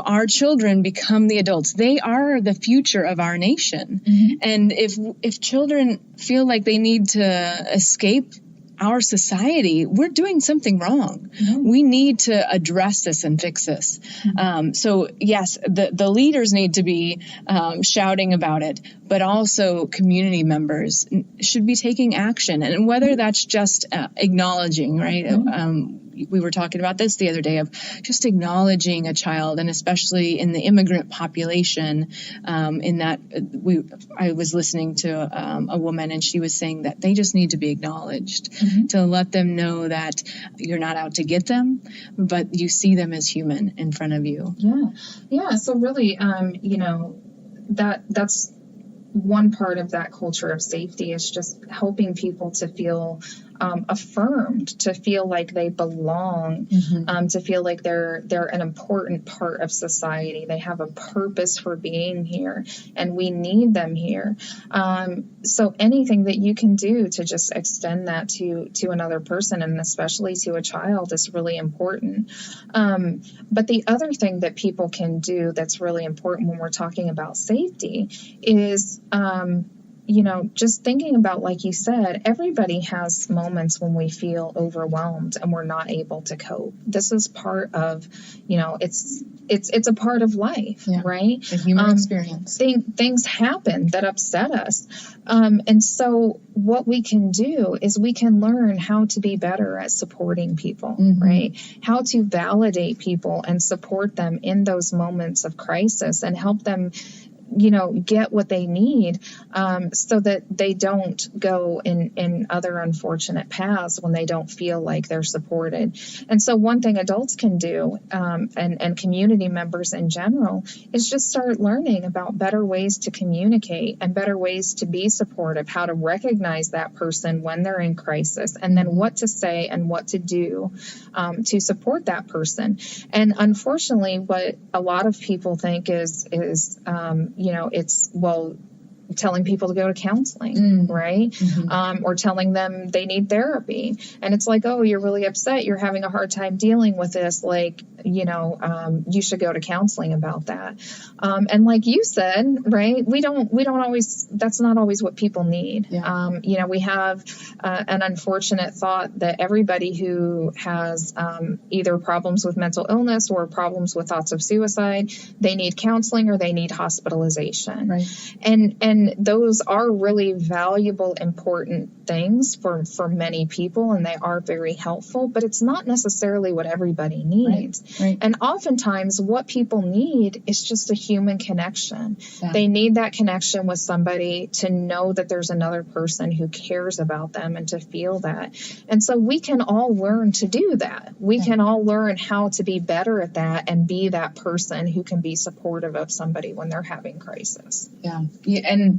our children become the adults. They are the future of our nation. And if children feel like they need to escape our society, we're doing something wrong. We need to address this and fix this. So yes, the leaders need to be shouting about it, but also community members should be taking action. And whether that's just acknowledging, right? We were talking about this the other day, of just acknowledging a child, and especially in the immigrant population, in that I was listening to a woman, and she was saying that they just need to be acknowledged, to let them know that you're not out to get them, but you see them as human in front of you. Yeah. So really, that's one part of that culture of safety is just helping people to feel affirmed, to feel like they belong, to feel like they're an important part of society. They have a purpose for being here, and we need them here. So anything that you can do to just extend that to another person, and especially to a child, is really important. But the other thing that people can do that's really important when we're talking about safety is just thinking about, like you said, everybody has moments when we feel overwhelmed and we're not able to cope. This is part of, it's a part of life, right? The human experience. Things happen that upset us. And so what we can do is we can learn how to be better at supporting people, right? How to validate people and support them in those moments of crisis and help them get what they need, so that they don't go in other unfortunate paths when they don't feel like they're supported. And so one thing adults can do, and community members in general, is just start learning about better ways to communicate and better ways to be supportive, how to recognize that person when they're in crisis, and then what to say and what to do to support that person. And unfortunately, what a lot of people think is telling people to go to counseling, right? Or telling them they need therapy. And it's like, oh, you're really upset. You're having a hard time dealing with this. Like, you should go to counseling about that. And like you said, right, we don't always, that's not always what people need. We have an unfortunate thought that everybody who has either problems with mental illness or problems with thoughts of suicide, they need counseling or they need hospitalization. Right. And those are really valuable, important things for many people, and they are very helpful, but it's not necessarily what everybody needs. Right. And oftentimes what people need is just a human connection. They need that connection with somebody to know that there's another person who cares about them and to feel that. And so we can all learn to do that. We can all learn how to be better at that and be that person who can be supportive of somebody when they're having crisis. And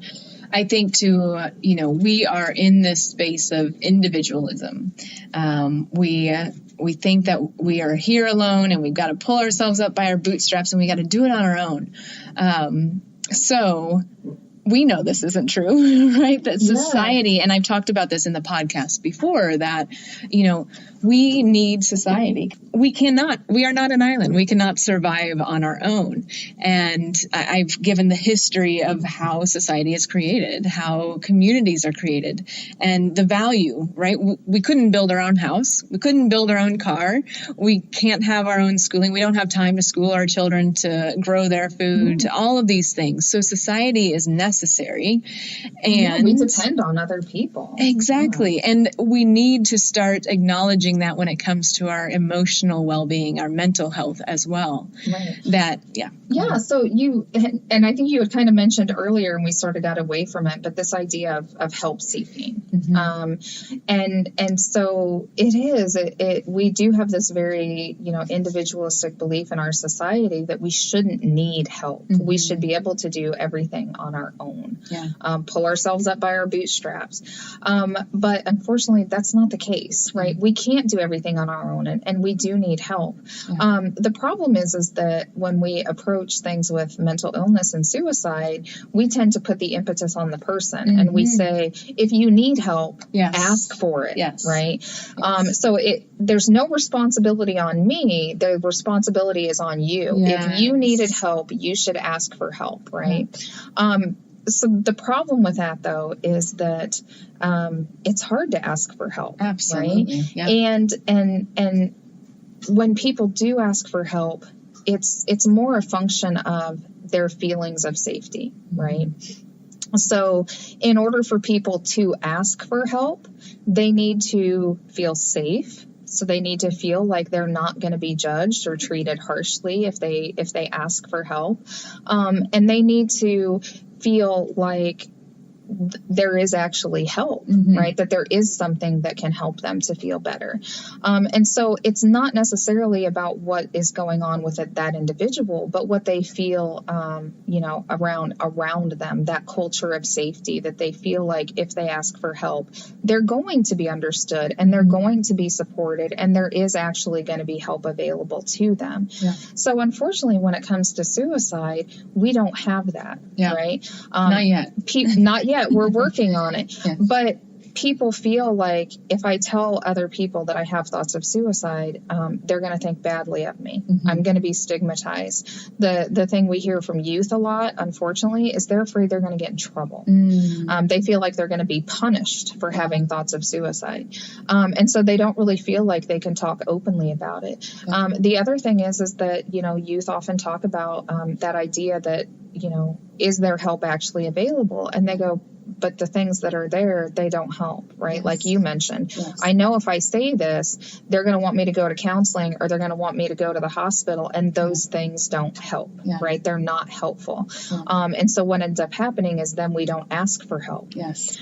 I think too, we are in this space of individualism. We think that we are here alone and we've got to pull ourselves up by our bootstraps and we got to do it on our own. So we know this isn't true, right? That society, and I've talked about this in the podcast before, that, we need society. We are not an island. We cannot survive on our own. And I've given the history of how society is created, how communities are created, and the value, right? We couldn't build our own house. We couldn't build our own car. We can't have our own schooling. We don't have time to school our children, to grow their food, to all of these things. So society is necessary. And we depend on other people. Exactly. And we need to start acknowledging that when it comes to our emotional well-being, our mental health as well. Right. So and I think you had kind of mentioned earlier, and we sort of got away from it, but this idea of help seeking. And so we do have this very, individualistic belief in our society that we shouldn't need help. We should be able to do everything on our own, pull ourselves up by our bootstraps. But unfortunately, that's not the case, right? We can't do everything on our own, and we do need help. The problem is that when we approach things with mental illness and suicide, we tend to put the impetus on the person, and we say, if you need help, ask for it, right? So there's no responsibility on me. The responsibility is on you. If you needed help, you should ask for help, right? So the problem with that, though, is that it's hard to ask for help. Absolutely. Right? Yeah. And when people do ask for help, it's more a function of their feelings of safety, right? So in order for people to ask for help, they need to feel safe. So they need to feel like they're not going to be judged or treated harshly if they ask for help. And they need to feel like there is actually help, right? That there is something that can help them to feel better. And so it's not necessarily about what is going on with that individual, but what they feel, around them, that culture of safety, that they feel like if they ask for help, they're going to be understood and they're going to be supported, and there is actually going to be help available to them. Yeah. So unfortunately, when it comes to suicide, we don't have that, right? Not yet. Not yet. We're working on it. Yes. But people feel like if I tell other people that I have thoughts of suicide, they're going to think badly of me. I'm going to be stigmatized. The thing we hear from youth a lot, unfortunately, is they're afraid they're going to get in trouble. They feel like they're going to be punished for having thoughts of suicide. And so they don't really feel like they can talk openly about it. The other thing is that, youth often talk about that idea that, is there help actually available? And they go, but the things that are there, they don't help, right? Yes. Like you mentioned. Yes. I know if I say this, they're going to want me to go to counseling, or they're going to want me to go to the hospital, and those things don't help, right? They're not helpful. And so what ends up happening is then we don't ask for help. Yes.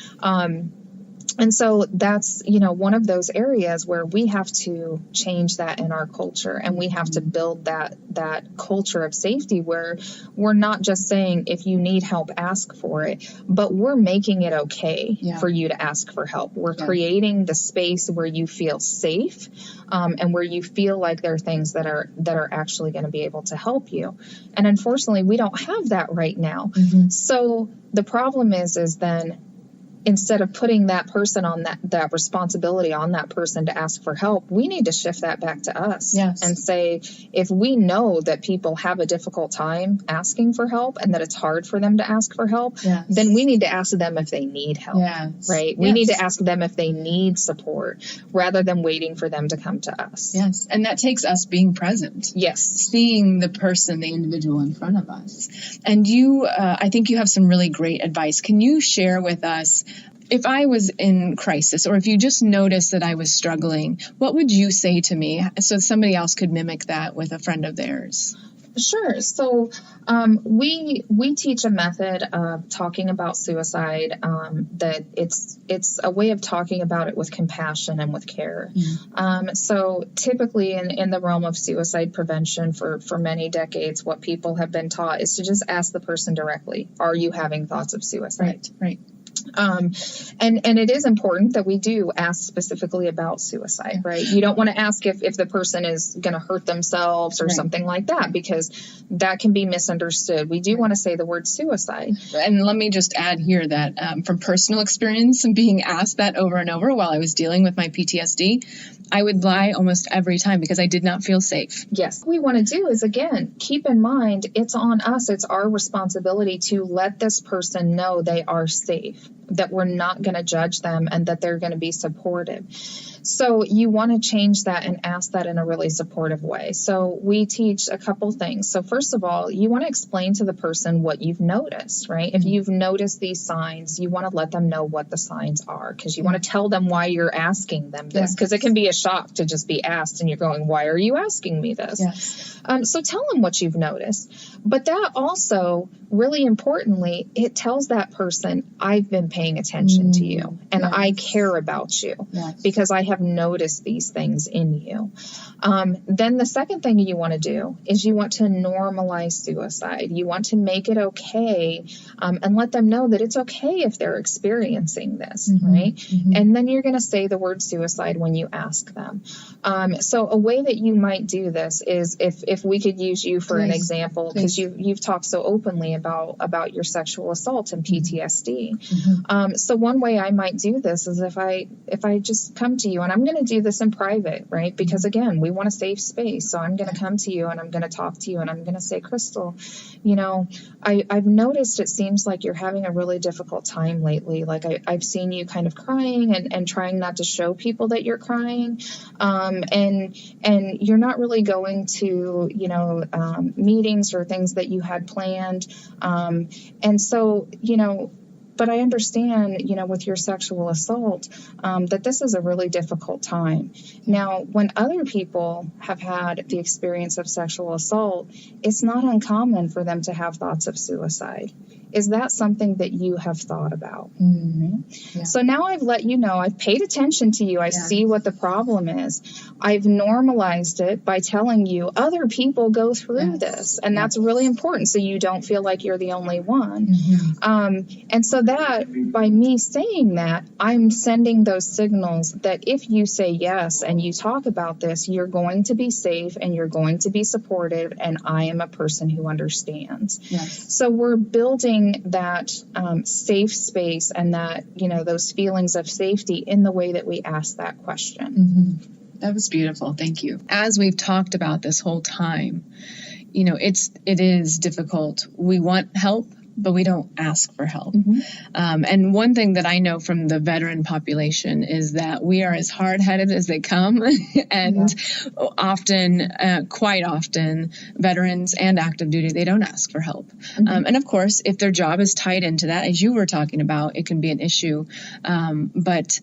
And so that's, one of those areas where we have to change that in our culture, and we have to build that culture of safety where we're not just saying, if you need help, ask for it, but we're making it okay for you to ask for help. We're creating the space where you feel safe, and where you feel like there are things that are actually going to be able to help you. And unfortunately, we don't have that right now. So the problem is then, instead of putting that person on that responsibility on that person to ask for help, we need to shift that back to us and say, if we know that people have a difficult time asking for help and that it's hard for them to ask for help, then we need to ask them if they need help, right? We need to ask them if they need support rather than waiting for them to come to us. Yes. And that takes us being present. Yes. Seeing the person, the individual in front of us. And you, I think you have some really great advice. Can you share with us, if I was in crisis, or if you just noticed that I was struggling, what would you say to me so somebody else could mimic that with a friend of theirs? Sure. So we teach a method of talking about suicide that it's a way of talking about it with compassion and with care. So typically in the realm of suicide prevention for many decades, what people have been taught is to just ask the person directly, are you having thoughts of suicide? Right. And it is important that we do ask specifically about suicide, right? You don't want to ask if the person is going to hurt themselves or something like that, because that can be misunderstood. We do want to say the word suicide. And let me just add here that from personal experience and being asked that over and over while I was dealing with my PTSD, I would lie almost every time because I did not feel safe. Yes. What we want to do is, again, keep in mind, it's on us. It's our responsibility to let this person know they are safe, that we're not going to judge them, and that they're going to be supportive. So you want to change that and ask that in a really supportive way. So we teach a couple things. So first of all, you want to explain to the person what you've noticed, right? If you've noticed these signs, you want to let them know what the signs are, because you want to tell them why you're asking them this, because it can be a shock to just be asked and you're going, why are you asking me this? So tell them what you've noticed. But that also, really importantly, it tells that person, I've been paying attention to you, and I care about you because I have noticed these things in you. Then the second thing you want to do is you want to normalize suicide. You want to make it okay, and let them know that it's okay if they're experiencing this, right? And then you're going to say the word suicide when you ask them. So a way that you might do this is, if we could use you for an example, because you've talked so openly about your sexual assault and PTSD. So one way I might do this is if I just come to you, and I'm going to do this in private, right? Because again, we want a safe space. So I'm going to come to you and I'm going to talk to you and I'm going to say, Crystal, I've noticed it seems like you're having a really difficult time lately. Like I've seen you kind of crying and trying not to show people that you're crying. And you're not really going to, meetings or things that you had planned. And so, but I understand, with your sexual assault, that this is a really difficult time. Now, when other people have had the experience of sexual assault, it's not uncommon for them to have thoughts of suicide. is that something that you have thought about? Yeah. So now I've let you know, I've paid attention to you, I see what the problem is. I've normalized it by telling you other people go through this, and that's really important, so you don't feel like you're the only one. And so that, by me saying that, I'm sending those signals that if you say yes and you talk about this, you're going to be safe and you're going to be supported, and I am a person who understands. So we're building that safe space and that, those feelings of safety in the way that we ask that question. That was beautiful. Thank you. As we've talked about this whole time, it is difficult. We want help, but we don't ask for help. And one thing that I know from the veteran population is that we are as hard-headed as they come, and quite often, veterans and active duty, they don't ask for help. And of course, if their job is tied into that, as you were talking about, it can be an issue. But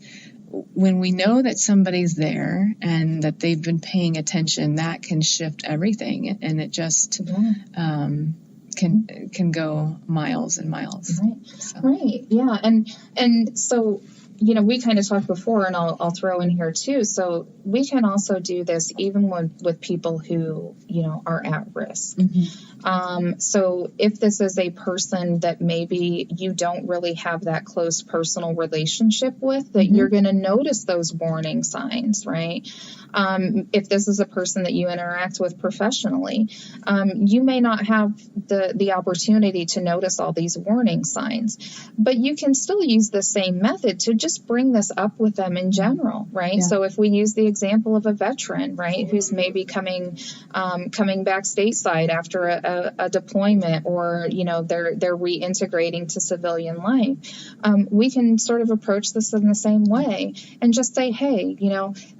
when we know that somebody's there and that they've been paying attention, that can shift everything, and it just can go miles and miles. Right. Yeah. And so, we kind of talked before, and I'll throw in here too. So we can also do this even with people who, are at risk. So if this is a person that maybe you don't really have that close personal relationship with, that you're going to notice those warning signs, right? If this is a person that you interact with professionally, you may not have the opportunity to notice all these warning signs, but you can still use the same method to just bring this up with them in general, right? So if we use the example of a veteran, right, who's maybe coming back stateside after a deployment, or they're reintegrating to civilian life, we can sort of approach this in the same way and just say, hey,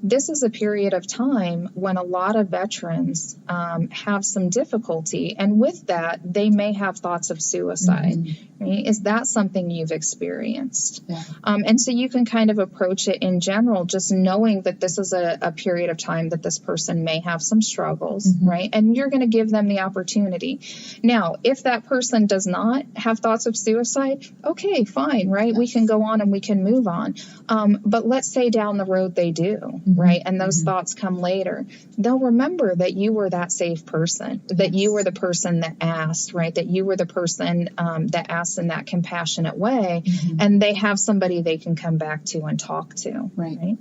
this is a period of time when a lot of veterans have some difficulty, and with that they may have thoughts of suicide. Right? Is that something you've experienced? And so you can kind of approach it in general, just knowing that this is a period of time that this person may have some struggles, right? And you're going to give them the opportunity. Now, if that person does not have thoughts of suicide, okay, fine, right? We can go on and we can move on. But let's say down the road they do, right? And those thoughts come later. They'll remember that you were that safe person, that you were the person that asked, right? That you were the person that asked in that compassionate way, and they have somebody they can come back to and talk to. Right.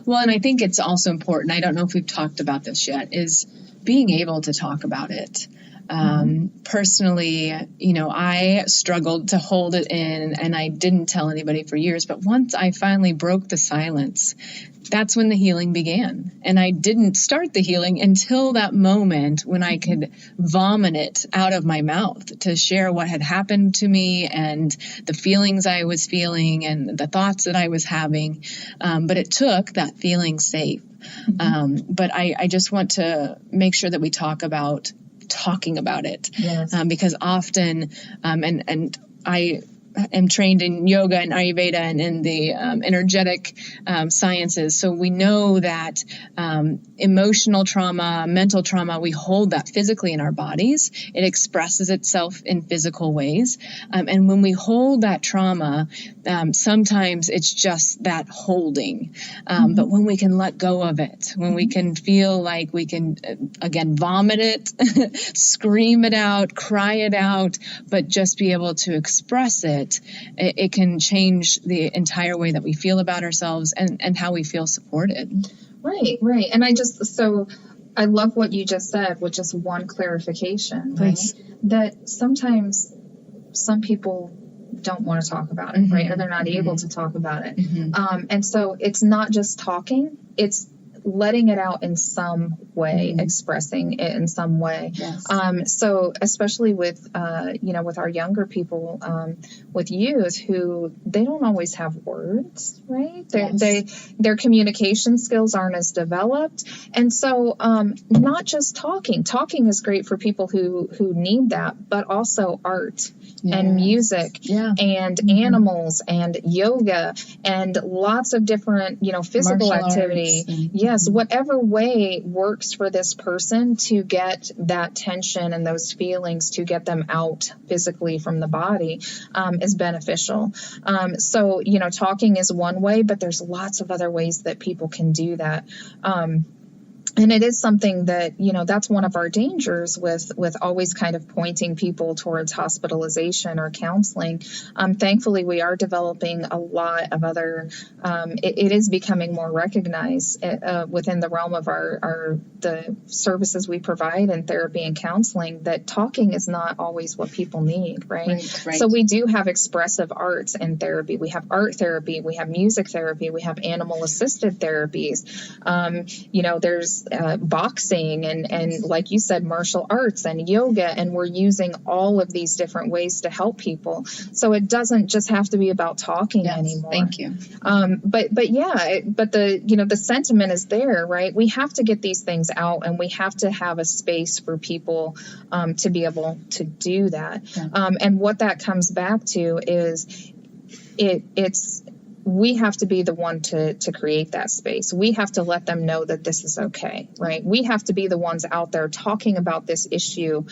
Well, and I think it's also important, I don't know if we've talked about this yet, is being able to talk about it. Personally, I struggled to hold it in, and I didn't tell anybody for years, but once I finally broke the silence, that's when the healing began. And I didn't start the healing until that moment when I could vomit it out of my mouth to share what had happened to me and the feelings I was feeling and the thoughts that I was having. But it took that feeling safe. But I just want to make sure that we talk about talking about it, because often, and I am trained in yoga and Ayurveda and in the energetic sciences. So we know that emotional trauma, mental trauma, we hold that physically in our bodies. It expresses itself in physical ways. And when we hold that trauma, sometimes it's just that holding. But when we can let go of it, when we can feel like we can, again, vomit it, scream it out, cry it out, but just be able to express it, it can change the entire way that we feel about ourselves and how we feel supported. Right. And I love what you just said, with just one clarification, right? That sometimes some people don't want to talk about it, right? Or they're not able to talk about it. And so it's not just talking, it's letting it out in some way, expressing it in some way. So especially with, with our younger people, with youth who they don't always have words, right? Their communication skills aren't as developed. And so, not just talking is great for people who need that, but also art and music and animals and yoga and lots of different, physical Martial activity. Yes, whatever way works for this person to get that tension and those feelings, to get them out physically from the body, is beneficial. So, talking is one way, but there's lots of other ways that people can do that. And it is something that, that's one of our dangers with always kind of pointing people towards hospitalization or counseling. Thankfully, we are developing a lot of other, it is becoming more recognized within the realm of the services we provide in therapy and counseling, that talking is not always what people need, right? So we do have expressive arts in therapy. We have art therapy, we have music therapy, we have animal assisted therapies. There's boxing and like you said, martial arts and yoga, and we're using all of these different ways to help people. So it doesn't just have to be about talking anymore. Thank you. But the sentiment is there, right? We have to get these things out, and we have to have a space for people to be able to do that. And what that comes back to is we have to be the one to create that space. We have to let them know that this is okay, right? We have to be the ones out there talking about this issue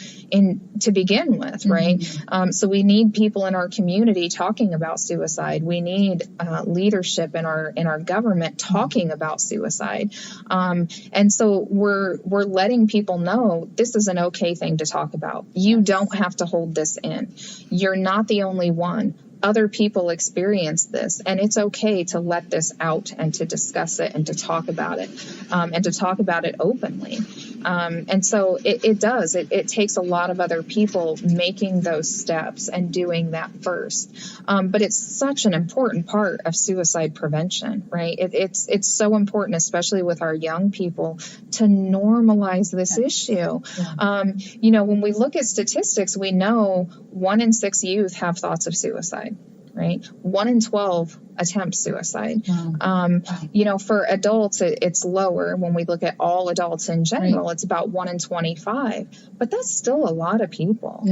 to begin with, right? So we need people in our community talking about suicide. We need leadership in our government talking about suicide. And so we're letting people know this is an okay thing to talk about. You don't have to hold this in. You're not the only one. Other people experience this, and it's okay to let this out and to discuss it and to talk about it, and to talk about it openly. And so it takes a lot of other people making those steps and doing that first. But it's such an important part of suicide prevention, right? It's so important, especially with our young people, to normalize this issue. When we look at statistics, we know 1 in 6 youth have thoughts of suicide, right? 1 in 12 attempt suicide. For adults, it's lower. When we look at all adults in general, it's about 1 in 25, but that's still a lot of people.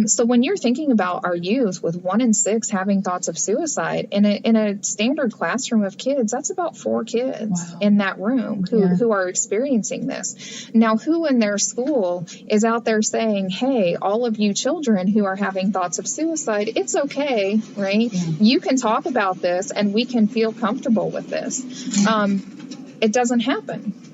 So when you're thinking about our youth with 1 in 6 having thoughts of suicide in a standard classroom of kids, that's about 4 kids in that room who are experiencing this. Now, who in their school is out there saying, hey, all of you children who are having thoughts of suicide, it's okay, right? You can talk about this and we can feel comfortable with this. It doesn't happen.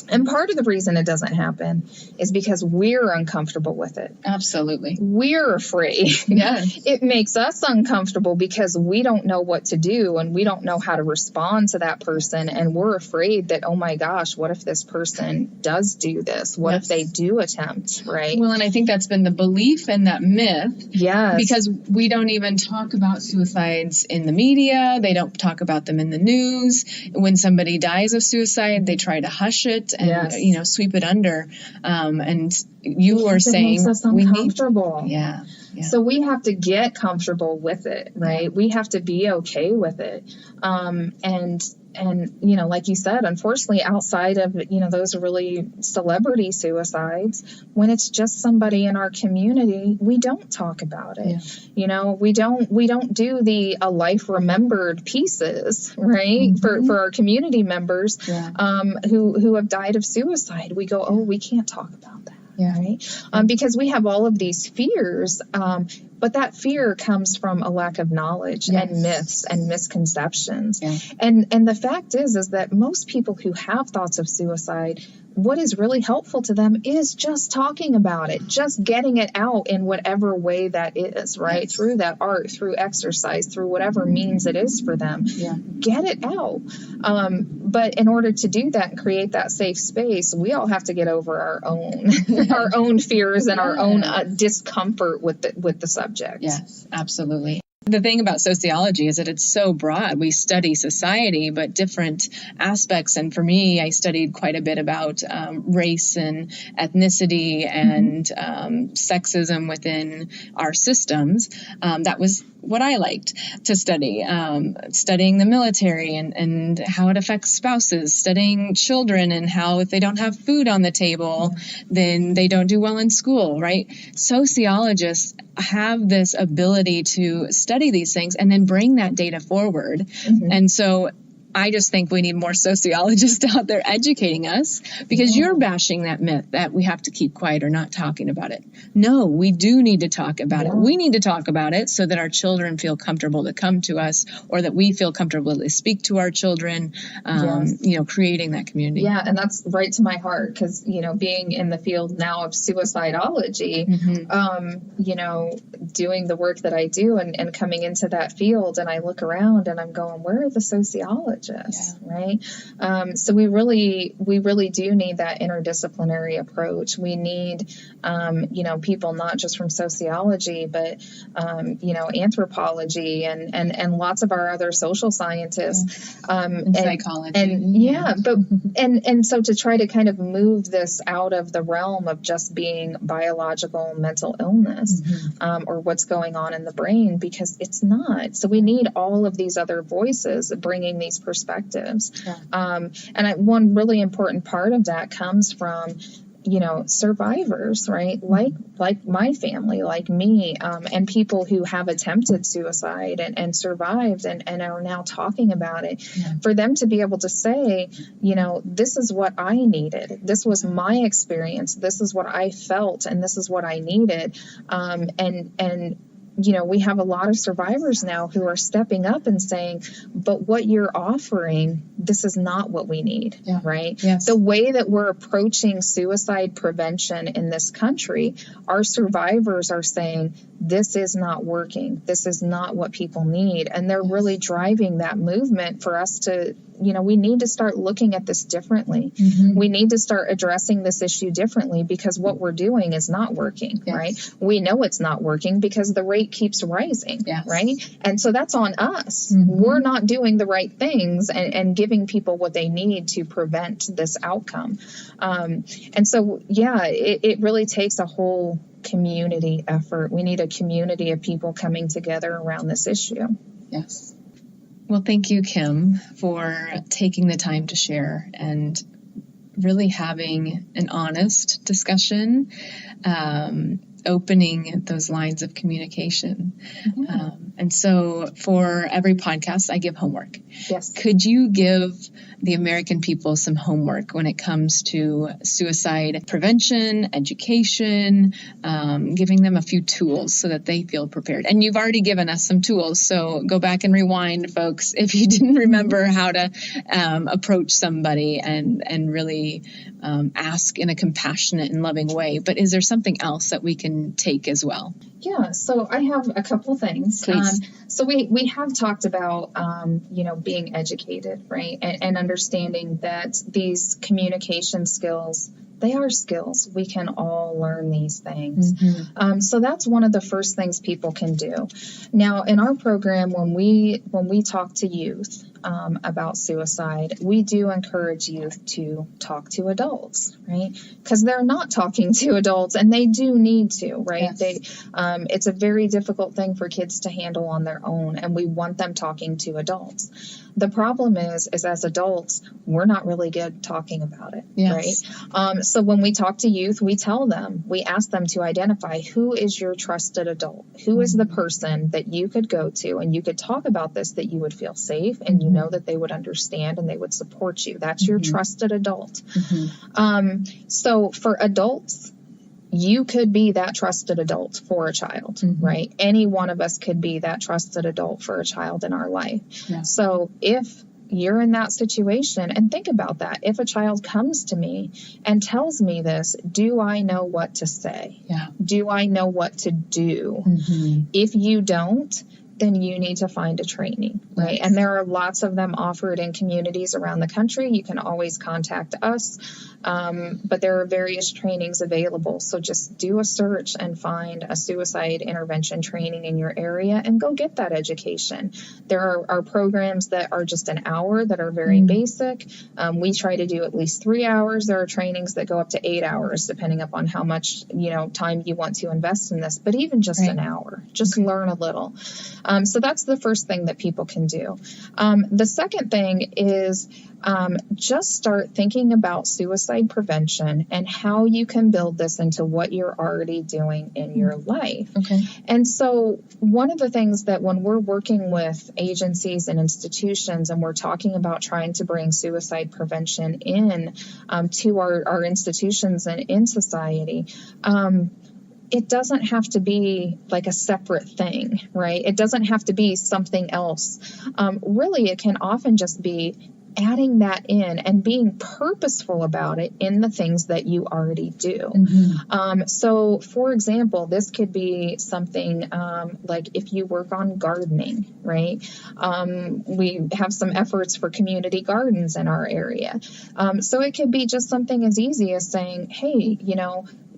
And part of the reason it doesn't happen is because we're uncomfortable with it. Absolutely. We're afraid. It makes us uncomfortable because we don't know what to do and we don't know how to respond to that person. And we're afraid that, oh my gosh, what if this person does do this? What if they do attempt, right? Well, and I think that's been the belief and that myth. Because we don't even talk about suicides in the media. They don't talk about them in the news. When somebody dies of suicide, they try to hush it and sweep it under. And you were saying we need comfortable. So we have to get comfortable with it, right? We have to be okay with it. And like you said, unfortunately, outside of, those really celebrity suicides, when it's just somebody in our community, we don't talk about it. We don't do the a life remembered pieces, right? For our community members, who have died of suicide. We go, we can't talk about that. Right? Because we have all of these fears, but that fear comes from a lack of knowledge and myths and misconceptions. And the fact is that most people who have thoughts of suicide, what is really helpful to them is just talking about it, just getting it out in whatever way that is, right? Through that art, through exercise, through whatever means it is for them. Get it out. But in order to do that and create that safe space, we all have to get over our own fears and our own discomfort with the subject. Yes, absolutely. The thing about sociology is that it's so broad. We study society, but different aspects. And for me, I studied quite a bit about race and ethnicity and sexism within our systems. That was what I liked to study, studying the military and how it affects spouses, studying children and how if they don't have food on the table, then they don't do well in school, right? Sociologists have this ability to study these things and then bring that data forward. And so I just think we need more sociologists out there educating us, because you're bashing that myth that we have to keep quiet or not talking about it. No, we do need to talk about it. We need to talk about it so that our children feel comfortable to come to us, or that we feel comfortable to speak to our children, creating that community. Yeah, and that's right to my heart, because, being in the field now of suicidology, doing the work that I do and coming into that field, and I look around and I'm going, where are the sociologists? Right? So we really do need that interdisciplinary approach. We need, people not just from sociology, but, anthropology and lots of our other social scientists. And psychology. And so to try to kind of move this out of the realm of just being biological mental illness, or what's going on in the brain, because it's not. So we need all of these other voices bringing these perspectives. One really important part of that comes from, survivors, right? Like my family, like me, and people who have attempted suicide and survived and are now talking about it, for them to be able to say, this is what I needed. This was my experience. This is what I felt, and this is what I needed. We have a lot of survivors now who are stepping up and saying, but what you're offering, this is not what we need, right? Yes. The way that we're approaching suicide prevention in this country, our survivors are saying, this is not working. This is not what people need. And they're really driving that movement for us to, we need to start looking at this differently. We need to start addressing this issue differently, because what we're doing is not working, right? We know it's not working because the rate keeps rising, right? And so that's on us. We're not doing the right things and giving people what they need to prevent this outcome. And so, it really takes a whole community effort. We need a community of people coming together around this issue. Yes. Well, thank you, Kim, for taking the time to share and really having an honest discussion, opening those lines of communication. And so for every podcast, I give homework. Yes. Could you give the American people some homework when it comes to suicide prevention, education, giving them a few tools so that they feel prepared? And you've already given us some tools, so go back and rewind, folks, if you didn't remember how to approach somebody and really ask in a compassionate and loving way. But is there something else that we can take as well? Yeah, so I have a couple things. Please. So we have talked about, being educated, right? And understanding that these communication skills, they are skills. We can all learn these things. So that's one of the first things people can do. Now, in our program, when we talk to youth about suicide, we do encourage youth to talk to adults, right? Because they're not talking to adults, and they do need to, right? Yes. It's a very difficult thing for kids to handle on their own, and we want them talking to adults. The problem is as adults, we're not really good talking about it, right? So when we talk to youth, we ask them to identify who is your trusted adult, who is the person that you could go to and you could talk about this, that you would feel safe and you know that they would understand and they would support you. That's your trusted adult. So for adults, you could be that trusted adult for a child, right? Any one of us could be that trusted adult for a child in our life. So if you're in that situation, and think about that, if a child comes to me and tells me this, do I know what to say? Do I know what to do? If you don't, then you need to find a training, right? And there are lots of them offered in communities around the country. You can always contact us. But there are various trainings available. So just do a search and find a suicide intervention training in your area and go get that education. There are programs that are just an hour that are very basic. We try to do at least 3 hours. There are trainings that go up to 8 hours, depending upon how much, time you want to invest in this. But even just an hour, just learn a little. So that's the first thing that people can do. The second thing is just start thinking about suicide prevention and how you can build this into what you're already doing in your life. Okay. And so one of the things that when we're working with agencies and institutions and we're talking about trying to bring suicide prevention in to our institutions and in society, it doesn't have to be like a separate thing, right? It doesn't have to be something else. Really, it can often just be adding that in and being purposeful about it in the things that you already do. So, for example, this could be something like if you work on gardening, right? We have some efforts for community gardens in our area. So it could be just something as easy as saying, hey,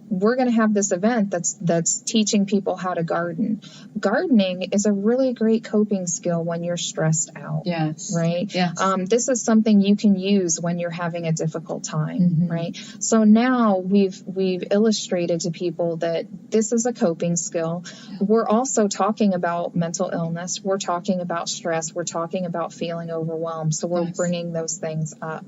we're going to have this event that's teaching people how to garden. Gardening is a really great coping skill when you're stressed out. Yes. Right? Yes. This is something you can use when you're having a difficult time, right? So now we've illustrated to people that this is a coping skill. We're also talking about mental illness. We're talking about stress. We're talking about feeling overwhelmed. So we're bringing those things up.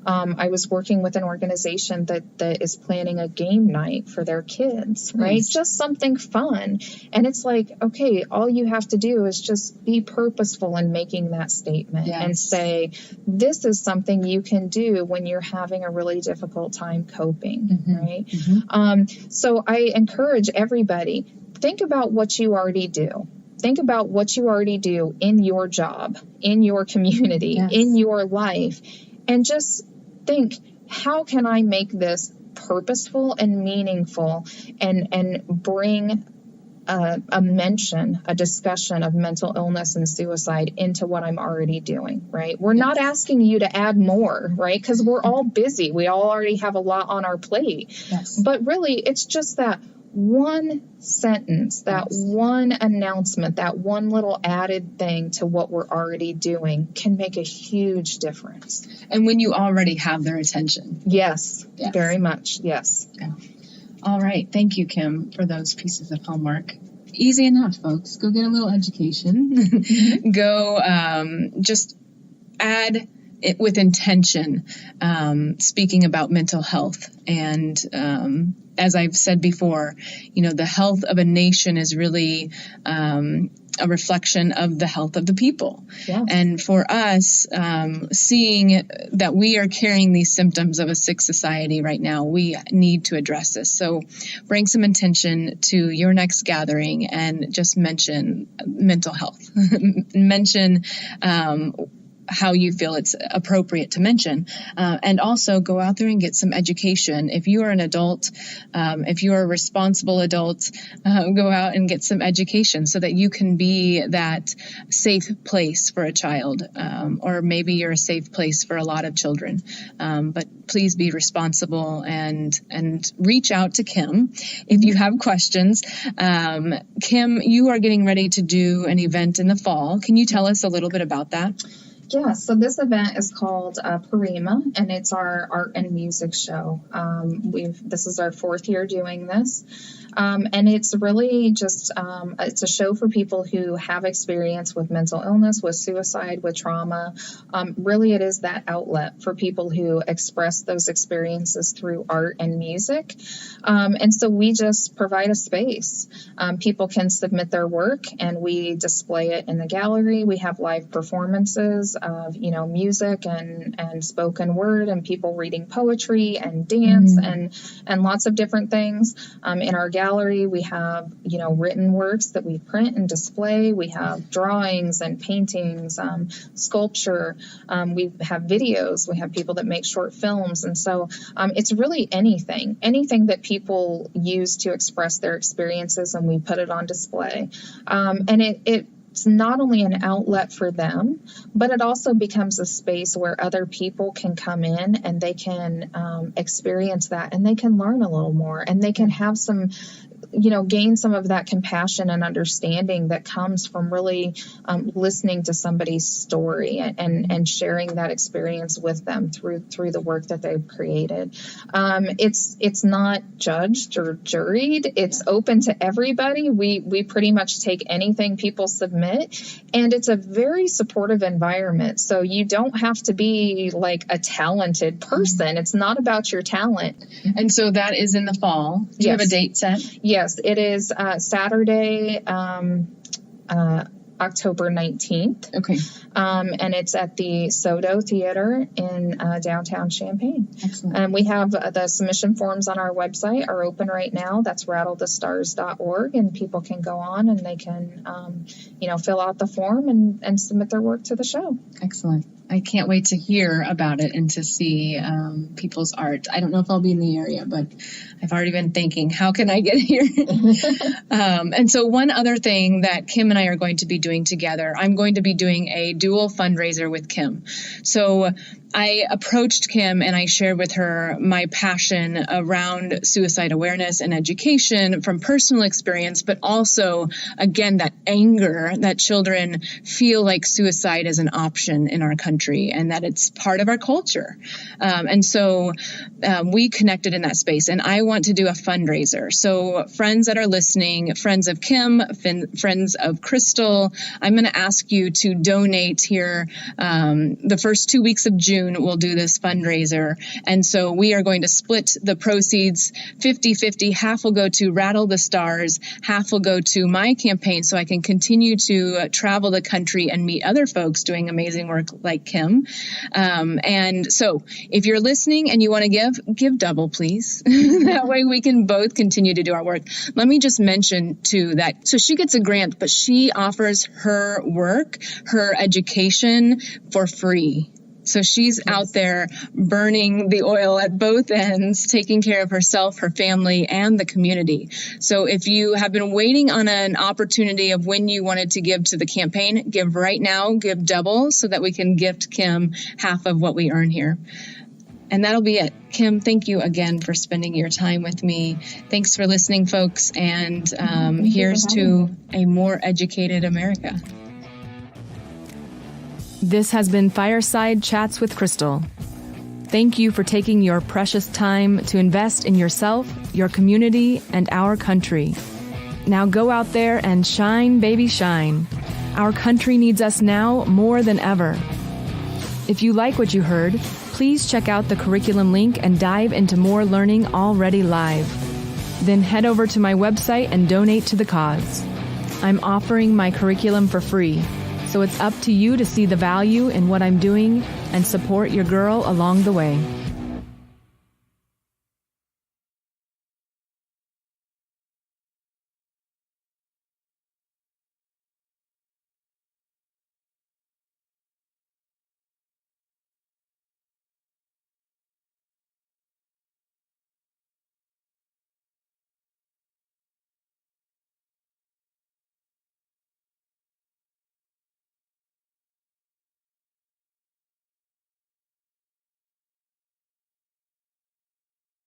I was working with an organization that is planning a game night for their kids, right? Nice. Just something fun. And it's like, okay, all you have to do is just be purposeful in making that statement and say, this is something you can do when you're having a really difficult time coping, right? So I encourage everybody, think about what you already do. Think about what you already do in your job, in your community, in your life, and just think, how can I make this purposeful and meaningful and bring a discussion of mental illness and suicide into what I'm already doing, right? We're not asking you to add more, right? Because we're all busy. We all already have a lot on our plate. But really, it's just that one sentence, that one announcement, that one little added thing to what we're already doing can make a huge difference. And when you already have their attention. Yes. Very much. Yes. All right. Thank you, Kim, for those pieces of homework. Easy enough, folks. Go get a little education. Go just add it with intention, speaking about mental health. And as I've said before, the health of a nation is really a reflection of the health of the people. And for us, seeing that we are carrying these symptoms of a sick society right now, we need to address this. So bring some intention to your next gathering and just mention mental health. Mention how you feel it's appropriate to mention, and also go out there and get some education. If you are an adult, if you are a responsible adult, go out and get some education so that you can be that safe place for a child, or maybe you're a safe place for a lot of children. But please be responsible and reach out to Kim if you have questions. Kim, you are getting ready to do an event in the fall. Can you tell us a little bit about that? Yeah, so this event is called Parima, and it's our art and music show. This is our 4th year doing this, and it's really just it's a show for people who have experience with mental illness, with suicide, with trauma. Really, it is that outlet for people who express those experiences through art and music, and so we just provide a space. People can submit their work, and we display it in the gallery. We have live performances of music and spoken word, and people reading poetry and dance and lots of different things. In our gallery, we have written works that we print and display. We have drawings and paintings, sculpture. We have videos. We have people that make short films, and so it's really anything that people use to express their experiences, and we put it on display. And it's not only an outlet for them, but it also becomes a space where other people can come in and they can experience that, and they can learn a little more, and they can have some, gain some of that compassion and understanding that comes from really listening to somebody's story and sharing that experience with them through the work that they've created. It's not judged or juried. It's open to everybody. We pretty much take anything people submit, and it's a very supportive environment. So you don't have to be like a talented person. It's not about your talent. And so that is in the fall. Do you have a date set? Yes, it is Saturday, October 19th. Okay. And it's at the Soto Theater in downtown Champaign. Excellent. And we have the submission forms on our website are open right now. That's rattlethestars.org, and people can go on and they can, fill out the form and submit their work to the show. Excellent. I can't wait to hear about it and to see people's art. I don't know if I'll be in the area, but I've already been thinking, how can I get here? And so one other thing that Kim and I are going to be doing together, I'm going to be doing a dual fundraiser with Kim. So I approached Kim and I shared with her my passion around suicide awareness and education from personal experience, but also, again, that anger that children feel like suicide is an option in our country and that it's part of our culture. And so we connected in that space, and I want to do a fundraiser. So friends that are listening, friends of Kim, friends of Crystal, I'm going to ask you to donate here the first 2 weeks of June. We'll do this fundraiser. And so we are going to split the proceeds 50-50. Half will go to Rattle the Stars, half will go to my campaign so I can continue to travel the country and meet other folks doing amazing work like Kim. And so if you're listening and you want to give double, please. That way we can both continue to do our work. Let me just mention too that, so she gets a grant, but she offers her work, her education for free. So she's out there burning the oil at both ends, taking care of herself, her family, and the community. So if you have been waiting on an opportunity of when you wanted to give to the campaign, give right now, give double so that we can gift Kim half of what we earn here. And that'll be it. Kim, thank you again for spending your time with me. Thanks for listening, folks. And here's to a more educated America. This has been Fireside Chats with Crystal. Thank you for taking your precious time to invest in yourself, your community, and our country. Now go out there and shine, baby, shine. Our country needs us now more than ever. If you like what you heard, please check out the curriculum link and dive into more learning already live. Then head over to my website and donate to the cause. I'm offering my curriculum for free, so it's up to you to see the value in what I'm doing and support your girl along the way.